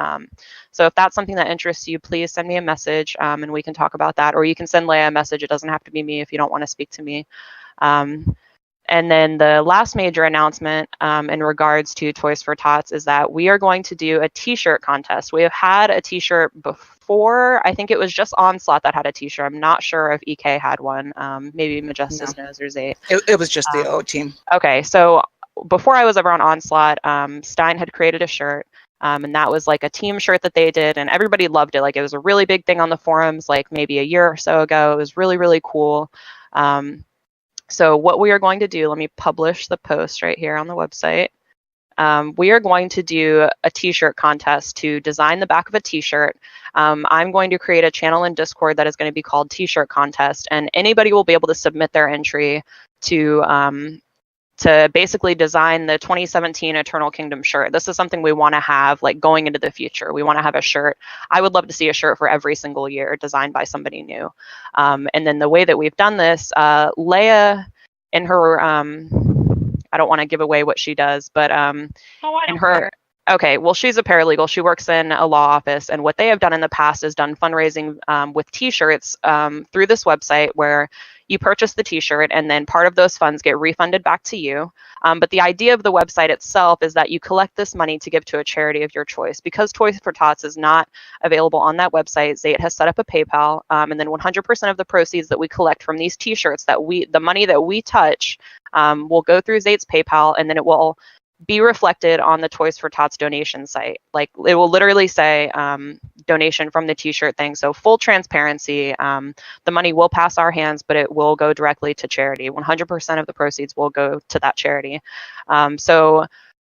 So if that's something that interests you, please send me a message and we can talk about that. Or you can send Leia a message. It doesn't have to be me if you don't want to speak to me. And then the last major announcement in regards to Toys for Tots is that we are going to do a t-shirt contest. We have had a t-shirt before. I think it was just Onslaught that had a t-shirt. I'm not sure if EK had one. Maybe Majestus knows or Zay. It was just the O team. Okay, so before I was ever on Onslaught, Stein had created a shirt. And that was like a team shirt that they did, and everybody loved it. Like, it was a really big thing on the forums, like maybe a year or so ago. It was really, really cool. So what we are going to do, let me publish the post right here on the website. We are going to do a t-shirt contest to design the back of a t-shirt. I'm going to create a channel in Discord that is going to be called T-shirt Contest, and anybody will be able to submit their entry to basically design the 2017 Eternal Kingdom shirt. This is something we want to have like going into the future. We want to have a shirt. I would love to see a shirt for every single year designed by somebody new. And then the way that we've done this, Leia in her, I don't want to give away what she does, but in her, okay, well, she's a paralegal. She works in a law office, and what they have done in the past is done fundraising with t-shirts through this website where you purchase the t-shirt and then part of those funds get refunded back to you. But the idea of the website itself is that you collect this money to give to a charity of your choice. Because Toys for Tots is not available on that website, Zayt has set up a PayPal, and then 100% of the proceeds that we collect from these t-shirts, the money that we touch, will go through Zayt's PayPal, and then it will be reflected on the Toys for Tots donation site. Like, it will literally say donation from the t-shirt thing. So full transparency. The money will pass our hands, but it will go directly to charity. 100% of the proceeds will go to that charity. So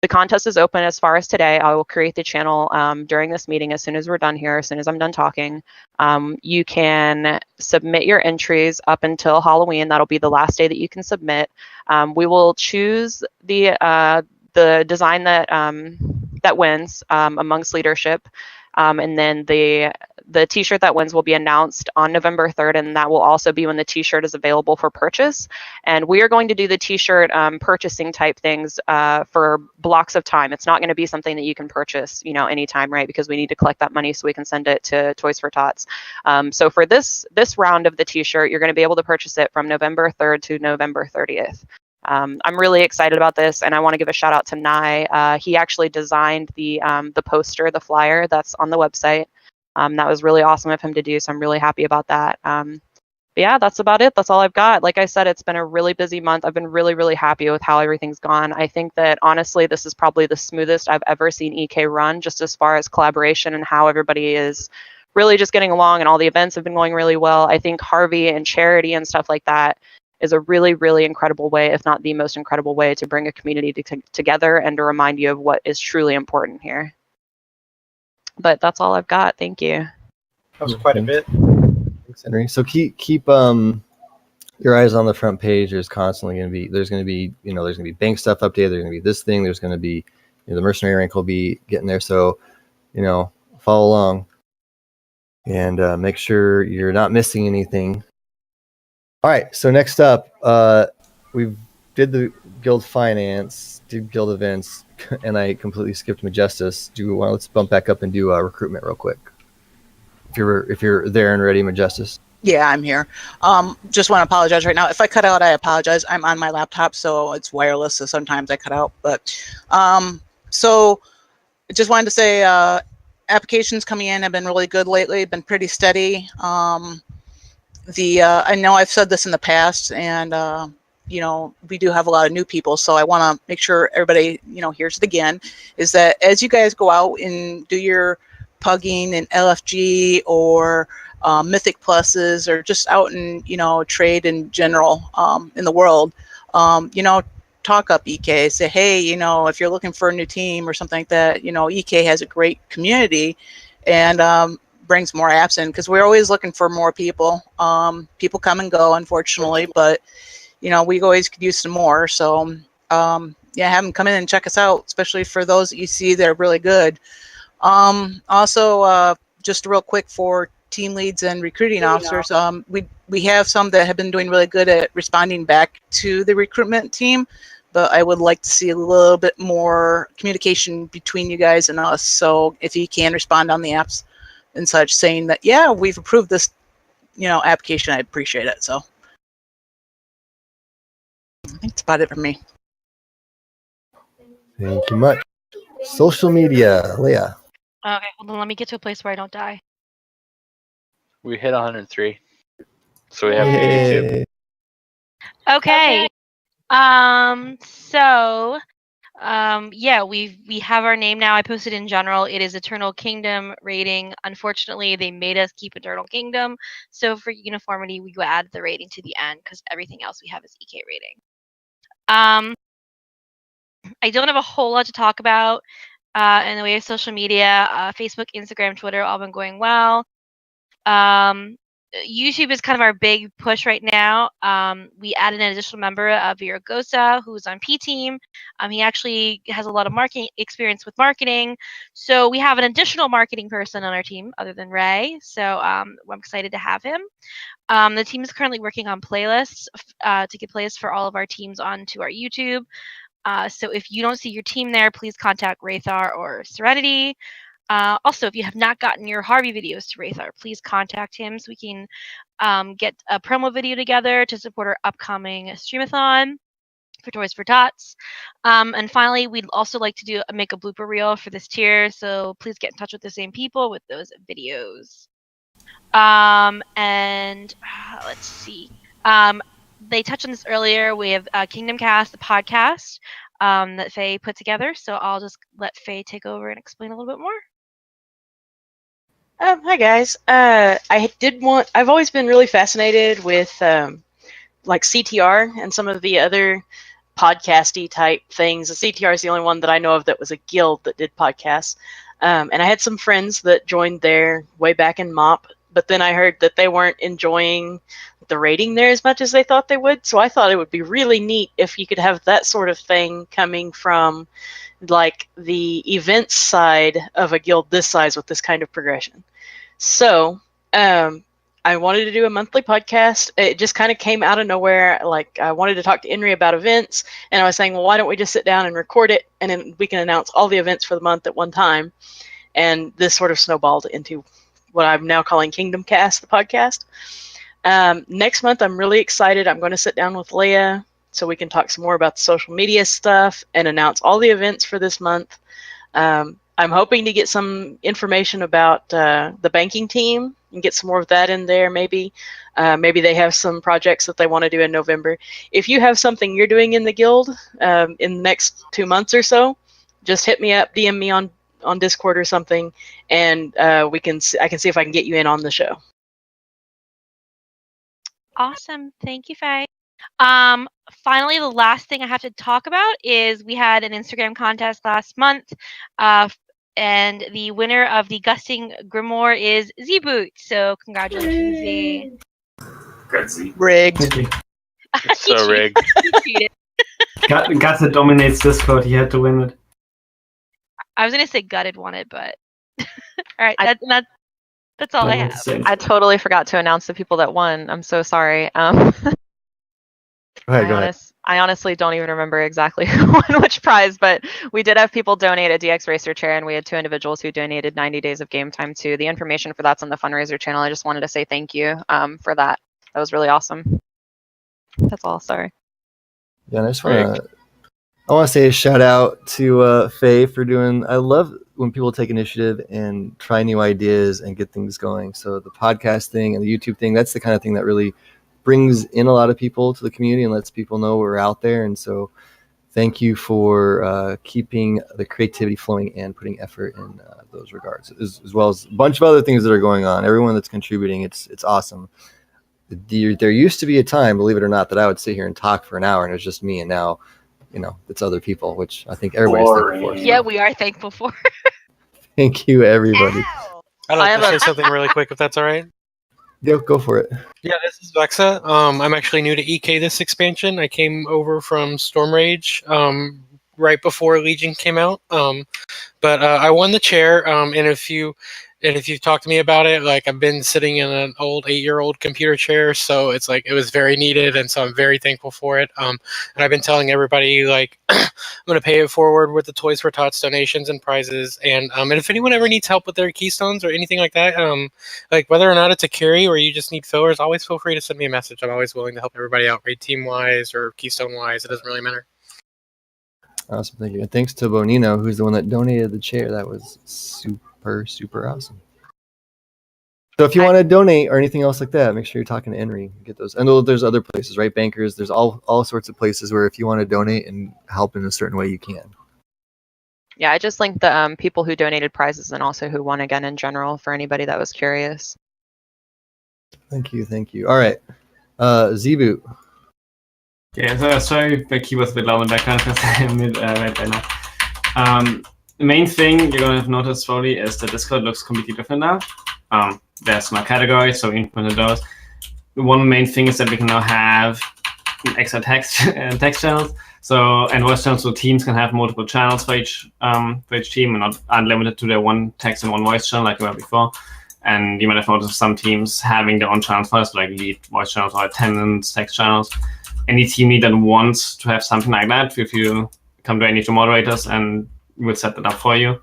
the contest is open as far as today. I will create the channel during this meeting as soon as we're done here, as soon as I'm done talking. You can submit your entries up until Halloween. That'll be the last day that you can submit. We will choose the design that that wins amongst leadership, and then the t-shirt that wins will be announced on November 3rd, and that will also be when the t-shirt is available for purchase. And we are going to do the t-shirt purchasing type things for blocks of time. It's not going to be something that you can purchase, anytime, right? Because we need to collect that money so we can send it to Toys for Tots. So for this round of the t-shirt, you're going to be able to purchase it from November 3rd to November 30th. I'm really excited about this, and I want to give a shout out to Nye. He actually designed the poster, the flyer that's on the website. That was really awesome of him to do, so I'm really happy about that. But yeah, that's about it. That's all I've got. Like I said, it's been a really busy month. I've been really, really happy with how everything's gone. I think that honestly, this is probably the smoothest I've ever seen EK run, just as far as collaboration and how everybody is really just getting along, and all the events have been going really well. I think Harvey and charity and stuff like that is a really, really incredible way, if not the most incredible way, to bring a community together and to remind you of what is truly important here. But that's all I've got. Thank you. That was quite a bit. Thanks, Henry. So keep your eyes on the front page. There's constantly going to be there's going to be bank stuff updated. There's going to be this thing. There's going to be the mercenary rank will be getting there. So follow along and make sure you're not missing anything. All right. So next up, we did the guild finance, did guild events, and I completely skipped Majestus. Let's bump back up and do recruitment real quick. If you're there and ready, Majestus. Yeah, I'm here. Just want to apologize right now. If I cut out, I apologize. I'm on my laptop, so it's wireless, so sometimes I cut out. But so I just wanted to say applications coming in have been really good lately. Been pretty steady. I know I've said this in the past, and we do have a lot of new people, so I want to make sure everybody hears it again. Is that as you guys go out and do your pugging and LFG or Mythic Pluses, or just out and trade in general in the world, talk up EK. Say, hey, if you're looking for a new team or something like that, EK has a great community and brings more apps in, because we're always looking for more people. People come and go, unfortunately, but we always could use some more. So have them come in and check us out, especially for those that you see that are really good. Also, just real quick for team leads and recruiting officers, we have some that have been doing really good at responding back to the recruitment team, but I would like to see a little bit more communication between you guys and us. So if you can respond on the apps and such, saying that, yeah, we've approved this, application, I'd appreciate it. So I think that's about it for me. Thank you much. Social media, Leah. Okay, hold on. Let me get to a place where I don't die. We hit 103. So we have 82. Okay. So Yeah, we have our name now. I posted in general. It is Eternal Kingdom rating. Unfortunately, they made us keep Eternal Kingdom. So for uniformity, we add the rating to the end because everything else we have is EK rating. I don't have a whole lot to talk about in the way of social media. Facebook, Instagram, Twitter, all been going well. YouTube is kind of our big push right now. We added an additional member of Viragosa, who's on P team. He actually has a lot of marketing experience with marketing. So we have an additional marketing person on our team other than Ray. So I'm excited to have him. The team is currently working on playlists to get playlists for all of our teams onto our YouTube. So if you don't see your team there, please contact Rathar or Serenity. Also, if you have not gotten your Harvey videos to Rathar, please contact him so we can get a promo video together to support our upcoming streamathon for Toys for Tots. And finally, we'd also like to make a blooper reel for this tier, so please get in touch with the same people with those videos. And let's see. They touched on this earlier. We have Kingdom Cast, the podcast that Faye put together. So I'll just let Faye take over and explain a little bit more. Hi guys. I've always been really fascinated with like CTR and some of the other podcasty type things. The CTR is the only one that I know of that was a guild that did podcasts. And I had some friends that joined there way back in MOP, but then I heard that they weren't enjoying the rating there as much as they thought they would. So I thought it would be really neat if you could have that sort of thing coming from like the events side of a guild this size with this kind of progression. So I wanted to do a monthly podcast. It just kind of came out of nowhere. Like I wanted to talk to Inri about events, and I was saying, well, why don't we just sit down and record it, and then we can announce all the events for the month at one time. And this sort of snowballed into what I'm now calling Kingdom Cast, the podcast. Next month, I'm really excited. I'm going to sit down with Leah so we can talk some more about the social media stuff and announce all the events for this month. I'm hoping to get some information about the banking team and get some more of that in there, maybe. Maybe they have some projects that they want to do in November. If you have something you're doing in the guild in the next 2 months or so, just hit me up, DM me on Discord or something, and I can see if I can get you in on the show. Awesome. Thank you, Faye. Finally, the last thing I have to talk about is we had an Instagram contest last month, and the winner of the Gusting Grimoire is Z-Boot. So congratulations, Z. Rigged. So rigged. Gutted dominates Discord. He had to win it. I was gonna say Gutted won it, but all right, that's all I have. I totally forgot to announce the people that won. I'm so sorry. Go ahead. I honestly don't even remember exactly who won which prize, but we did have people donate a DX Racer chair, and we had 2 individuals who donated 90 days of game time too. The information for that's on the fundraiser channel. I just wanted to say thank you for that. That was really awesome. That's all. Sorry. Yeah, I want to say a shout out to Faye for doing. I love when people take initiative and try new ideas and get things going. So the podcast thing and the YouTube thing, that's the kind of thing that really brings in a lot of people to the community and lets people know we're out there. And so thank you for keeping the creativity flowing and putting effort in those regards, as well as a bunch of other things that are going on. Everyone that's contributing, it's awesome. There used to be a time, believe it or not, that I would sit here and talk for an hour and it was just me, and now it's other people, which I think everybody's thankful for. Yeah, we are thankful for. Thank you, everybody. I'd like to say something really quick, if that's all right. Yeah, go for it. Yeah, this is Vexa. I'm actually new to EK this expansion. I came over from Storm Rage right before Legion came out. But I won the chair, and if you've talked to me about it, like I've been sitting in an old 8-year-old computer chair, so it's like it was very needed, and so I'm very thankful for it. And I've been telling everybody like I'm gonna pay it forward with the Toys for Tots donations and prizes. And if anyone ever needs help with their keystones or anything like that, like whether or not it's a carry or you just need fillers, always feel free to send me a message. I'm always willing to help everybody out, raid team wise or keystone wise. It doesn't really matter. Awesome, thank you. And thanks to Bonino, who's the one that donated the chair. That was super awesome. So if you want to donate or anything else like that, make sure you're talking to Henry. Get those. And there's other places, right? Bankers. There's all sorts of places where if you want to donate and help in a certain way, you can. Yeah, I just linked the people who donated prizes and also who won again in general for anybody that was curious. Thank you. All right, Zebu. Okay, so sorry, my keyboard's a bit loud in the background because I'm right now. The main thing you're gonna have noticed probably is that Discord looks completely different now. There's more categories, so we implemented those. One main thing is that we can now have extra text channels. So and voice channels, so teams can have multiple channels for each team, and not unlimited to their one text and one voice channel like we were before. And you might have noticed some teams having their own channels first, like lead voice channels or attendance text channels. Any team lead that wants to have something like that, if you come to any two moderators, and we'll set that up for you.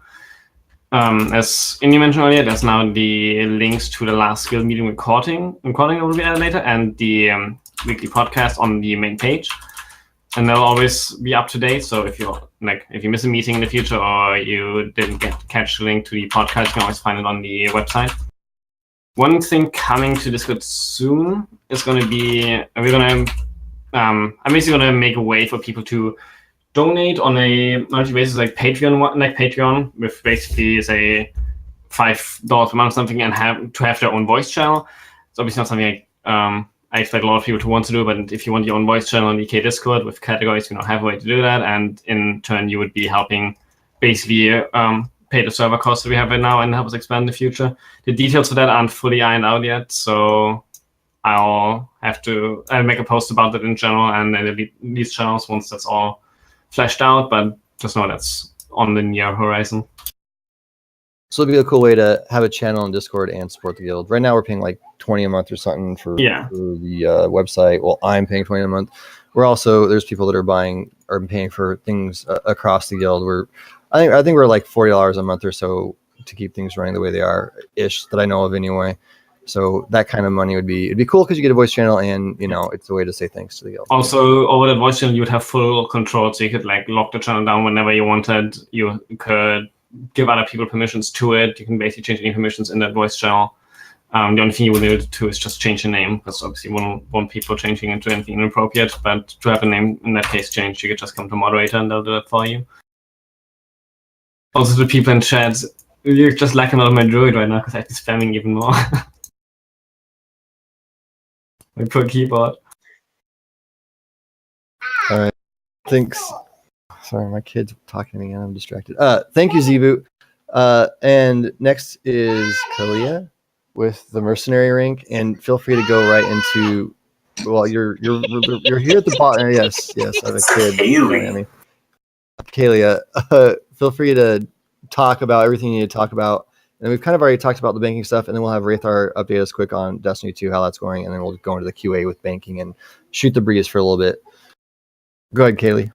As Indy mentioned earlier, there's now the links to the last guild meeting recording will be added later, and the weekly podcast on the main page, and they'll always be up to date. So if you miss a meeting in the future or you didn't catch the link to the podcast, you can always find it on the website. One thing coming to Discord soon is going to be I'm basically going to make a way for people to donate on a monthly basis, like Patreon, with basically say $5 per month or something, and have their own voice channel. It's obviously not something I expect a lot of people to want to do, but if you want your own voice channel on EK Discord with categories, have a way to do that, and in turn you would be helping basically pay the server costs that we have right now and help us expand in the future. The details for that aren't fully ironed out yet, so I'll make a post about that in general and delete these channels once that's all fleshed out, but just know that's on the near horizon. So it'd be a cool way to have a channel on Discord and support the guild. Right now we're paying like $20 a month or something for the website. Well, I'm paying $20 a month. There's people that are paying for things across the guild. I think we're like $40 a month or so to keep things running the way they are ish, that I know of anyway. So that kind of money it'd be cool because you get a voice channel, and it's a way to say thanks to the guild. Also, over that voice channel, you would have full control, so you could lock the channel down whenever you wanted. You could give other people permissions to it. You can basically change any permissions in that voice channel. The only thing you would need to do is just change the name, because obviously we don't want people changing into anything inappropriate. But to have a name in that case changed, you could just come to moderator and they'll do that for you. Also, the people in chat, you're just lacking out of my druid right now because I've been spamming even more. My poor keyboard. All right. Thanks. Sorry, my kid's talking to me and I'm distracted. Thank you, Zebu. And next is Kalia with the mercenary rank, and feel free to go right into. Well, you're here at the bottom. Yes, I have a kid. Kalia, feel free to talk about everything you need to talk about. And we've kind of already talked about the banking stuff, and then we'll have Wraithar update us quick on Destiny 2, how that's going, and then we'll go into the QA with banking and shoot the breeze for a little bit. Go ahead, Kaylee.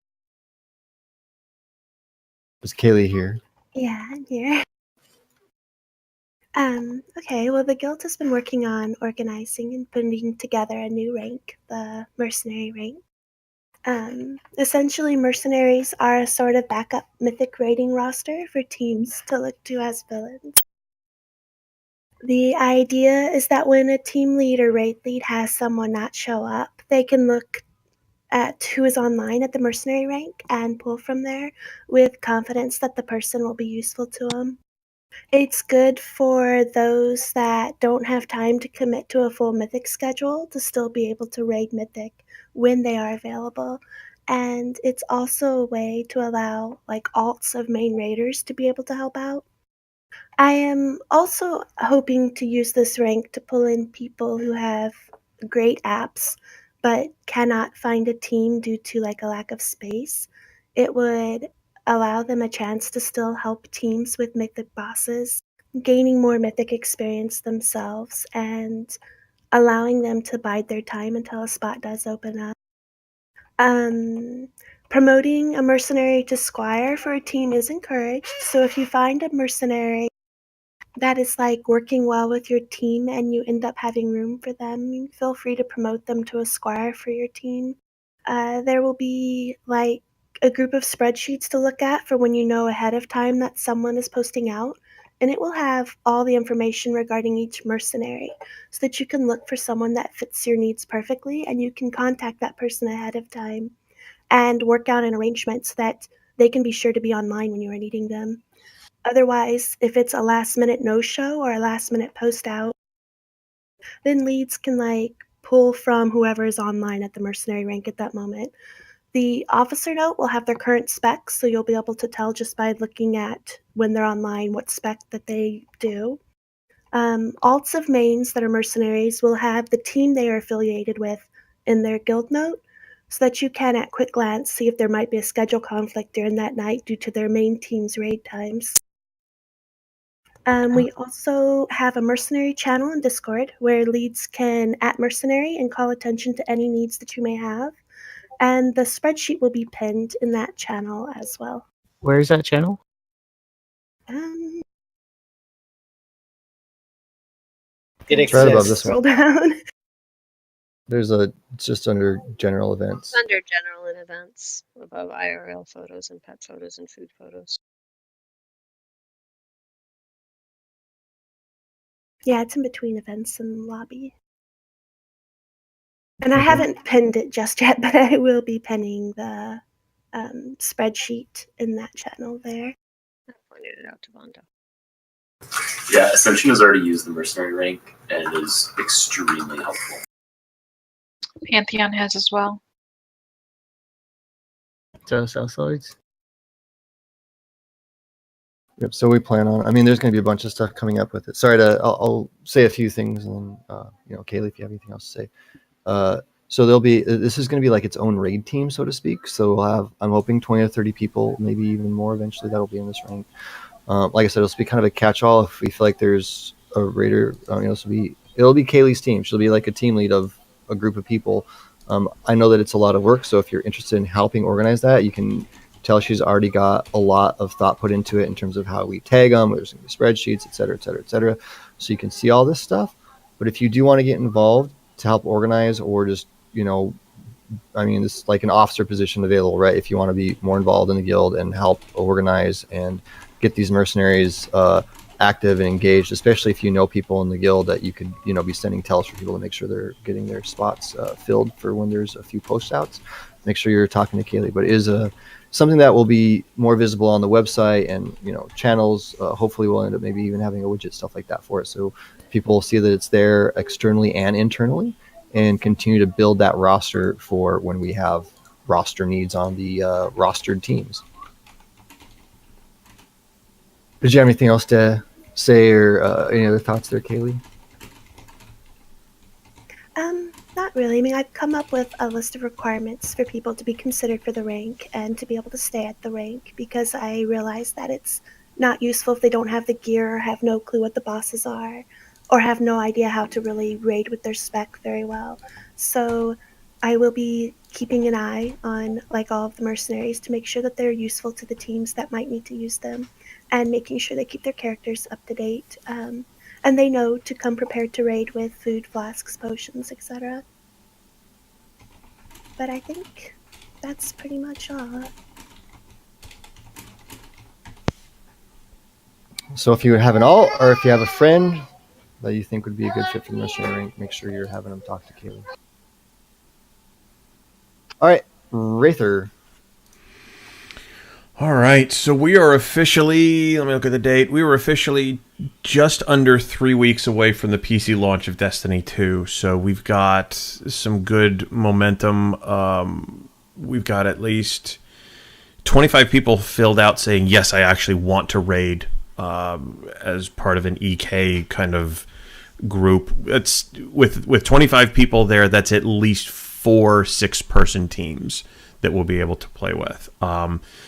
Is Kaylee here? Yeah, I'm here. Okay, well, the guild has been working on organizing and putting together a new rank, the mercenary rank. Essentially, mercenaries are a sort of backup mythic raiding roster for teams to look to as villains. The idea is that when a team lead or raid lead has someone not show up, they can look at who is online at the mercenary rank and pull from there with confidence that the person will be useful to them. It's good for those that don't have time to commit to a full mythic schedule to still be able to raid mythic when they are available. And it's also a way to allow alts of main raiders to be able to help out. I am also hoping to use this rank to pull in people who have great apps but cannot find a team due to a lack of space. It would allow them a chance to still help teams with mythic bosses, gaining more mythic experience themselves, and allowing them to bide their time until a spot does open up. Promoting a mercenary to squire for a team is encouraged, so if you find a mercenary that is working well with your team and you end up having room for them, feel free to promote them to a squire for your team. There will be a group of spreadsheets to look at for when you know ahead of time that someone is posting out, and it will have all the information regarding each mercenary so that you can look for someone that fits your needs perfectly, and you can contact that person ahead of time and work out an arrangement so that they can be sure to be online when you are needing them. Otherwise, if it's a last-minute no-show or a last-minute post-out, then leads can, like, pull from whoever is online at the mercenary rank at that moment. The officer note will have their current specs, so you'll be able to tell just by looking at when they're online what spec that they do. Alts of mains that are mercenaries will have the team they are affiliated with in their guild note, so that you can at quick glance see if there might be a schedule conflict during that night due to their main team's raid times. We also have a mercenary channel in Discord where leads can @ mercenary and call attention to any needs that you may have. And the spreadsheet will be pinned in that channel as well. Where is that channel? It It's right above this Scroll one. down. It's just under general events. Under general and events, above IRL photos and pet photos and food photos. Yeah, it's in between events and lobby. And I haven't pinned it just yet, but I will be pinning the spreadsheet in that channel there. I pointed it out to Vonda. Yeah, Ascension has already used the mercenary rank and is extremely helpful. Pantheon has as well. So Southsides. Yep. So we plan on. I mean, there's going to be a bunch of stuff coming up with it. Sorry to. I'll say a few things, and then Kaylee, if you have anything else to say. So there'll be. This is going to be like its own raid team, so to speak. So we'll have. I'm hoping 20 or 30 people, maybe even more eventually. That'll be in this rank. Like I said, it'll be kind of a catch-all. If we feel like there's a raider, it'll be Kaylee's team. She'll be like a team lead of a group of people. I know that it's a lot of work, so if you're interested in helping organize that, you can tell she's already got a lot of thought put into it in terms of how we tag them, there's going to be spreadsheets, et cetera, et cetera, et cetera. So you can see all this stuff. But if you do want to get involved to help organize, or just, this is like an officer position available, right? If you want to be more involved in the guild and help organize and get these mercenaries active and engaged, especially if you know people in the guild that you could, be sending tells for people to make sure they're getting their spots filled for when there's a few post outs. Make sure you're talking to Kaylee. But it is something that will be more visible on the website and channels. Hopefully, we'll end up maybe even having a widget, stuff like that for it, so people see that it's there externally and internally, and continue to build that roster for when we have roster needs on the rostered teams. Did you have anything else to say, or any other thoughts there, Kaylee? Not really. I mean, I've come up with a list of requirements for people to be considered for the rank and to be able to stay at the rank, because I realize that it's not useful if they don't have the gear or have no clue what the bosses are, or have no idea how to really raid with their spec very well. So I will be keeping an eye on, like, all of the mercenaries to make sure that they're useful to the teams that might need to use them, and making sure they keep their characters up to date. And they know to come prepared to raid with food, flasks, potions, etc. But I think that's pretty much all. So if you have an alt, or if you have a friend that you think would be a good fit for the mercenary rank, make sure you're having them talk to Kaylee. All right, Wraither. All right, so we are officially, let me look at the date, we were officially just under 3 weeks away from the PC launch of Destiny 2, so we've got some good momentum. We've got at least 25 people filled out saying, yes, I actually want to raid as part of an EK kind of group. It's with 25 people there, that's at least 4 6-person teams that we'll be able to play with.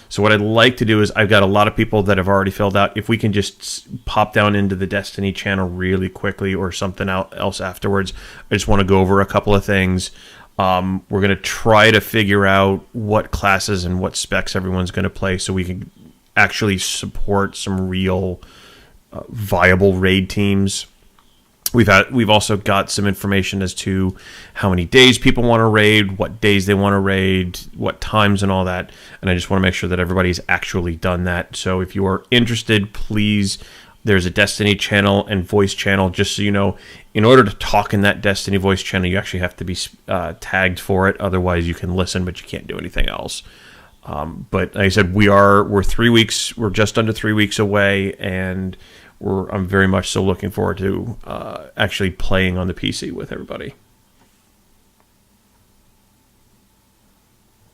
So what I'd like to do is, I've got a lot of people that have already filled out. If we can just pop down into the Destiny channel really quickly, or something else afterwards, I just want to go over a couple of things. We're going to try to figure out what classes and what specs everyone's going to play, so we can actually support some real viable raid teams. We've also got some information as to how many days people want to raid, what days they want to raid, what times and all that. And I just want to make sure that everybody's actually done that. So if you are interested, please, there's a Destiny channel and voice channel. Just so you know, in order to talk in that Destiny voice channel, you actually have to be tagged for it. Otherwise, you can listen, but you can't do anything else. But like I said, we're 3 weeks. We're just under 3 weeks away, and I'm very much so looking forward to actually playing on the PC with everybody.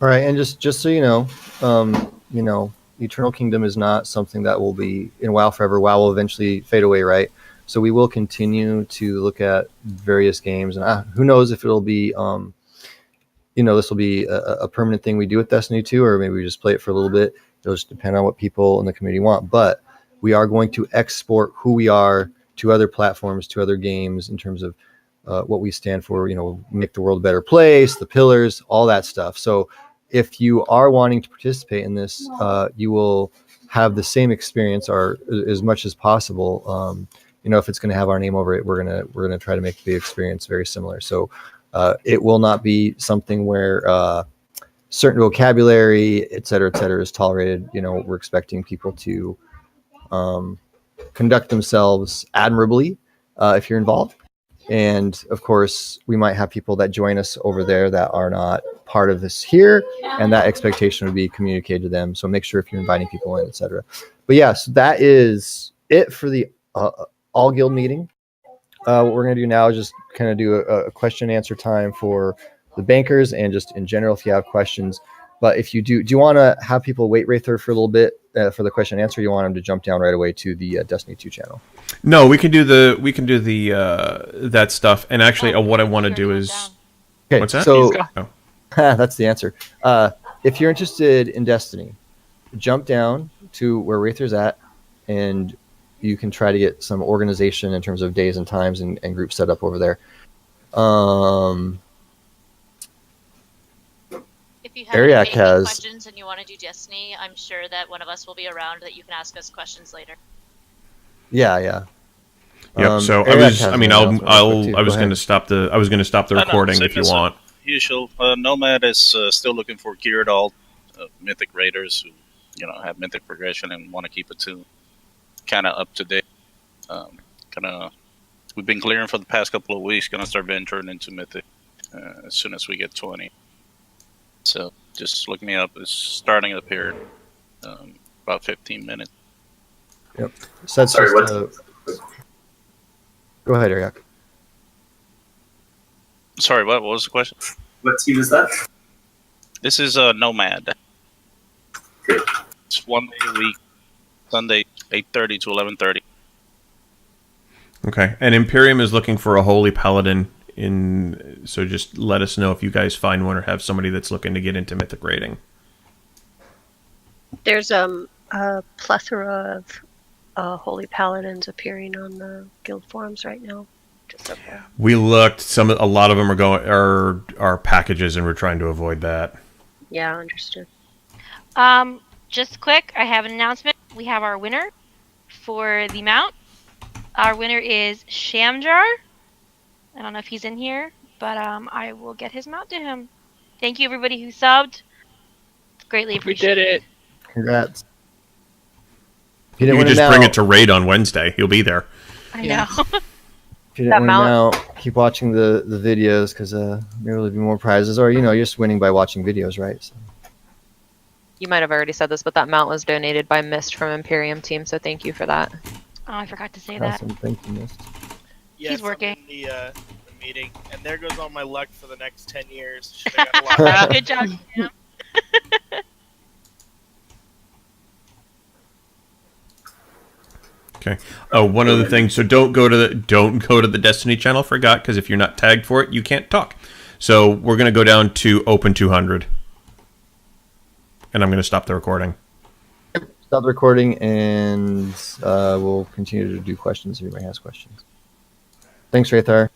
All right, and just so you know, Eternal Kingdom is not something that will be in WoW forever. WoW will eventually fade away, right? So we will continue to look at various games, and who knows if it'll be, this will be a permanent thing we do with Destiny 2, or maybe we just play it for a little bit. It'll just depend on what people in the community want. But we are going to export who we are to other platforms, to other games, in terms of what we stand for. Make the world a better place, the pillars, all that stuff. So if you are wanting to participate in this, you will have the same experience, or as much as possible. If it's going to have our name over it, we're gonna try to make the experience very similar. So it will not be something where certain vocabulary, et cetera, is tolerated. We're expecting people to conduct themselves admirably if you're involved. And of course, we might have people that join us over there that are not part of this here, and that expectation would be communicated to them. So make sure if you're inviting people in, etc. But yes, that is it for the all guild meeting. What we're going to do now is just kind of do a question and answer time for the bankers, and just in general, if you have questions. But if you do you want to have people wait Wraither for a little bit for the question and answer? You want them to jump down right away to the Destiny 2 channel? No, we can do the that stuff. And actually, what I want to do is what's that? So that's the answer. If you're interested in Destiny, jump down to where Wraither's at, and you can try to get some organization in terms of days and times and groups set up over there. If you have Ariak any has questions and you want to do Destiny, I'm sure that one of us will be around that you can ask us questions later. Yeah. Yep. So I was going to stop the recording if you want. Usual. Nomad is still looking for Gyarados, Mythic Raiders who have Mythic progression and want to keep it to kind of up to date. We've been clearing for the past couple of weeks. Gonna start venturing into Mythic as soon as we get 20. So just look me up. It's starting to appear about 15 minutes. Yep. So that's Sorry, go ahead, Ariak. Sorry, what was the question? What team is that? This is Nomad. Good. It's 1 day a week, Sunday, 8:30 to 11:30. Okay, and Imperium is looking for a Holy Paladin. So just let us know if you guys find one or have somebody that's looking to get into Mythic raiding. There's a plethora of Holy Paladins appearing on the guild forums right now. Just up there. We looked. A lot of them are packages, and we're trying to avoid that. Yeah, understood. Just quick, I have an announcement. We have our winner for the mount. Our winner is Shamjar. I don't know if he's in here, but I will get his mount to him. Thank you, everybody who subbed. It's greatly appreciated. We did it. Congrats. You can just bring it to raid on Wednesday. He'll be there. I know. If you didn't win now, keep watching the videos, because maybe there'll be more prizes. Or you're just winning by watching videos, right? So. You might have already said this, but that mount was donated by Mist from Imperium team, so thank you for that. Oh, I forgot to say Awesome. that. Thank you, Mist. Yes, He's working. I'm in the meeting, and there goes all my luck for the next 10 years. Should've got a lot. Good job, Sam. Okay. Oh, one other thing. So don't go to the Destiny channel. Forgot, because if you're not tagged for it, you can't talk. So we're gonna go down to Open 200, and I'm gonna stop the recording. Stop the recording, and we'll continue to do questions if anybody has questions. Thanks, Wraithar.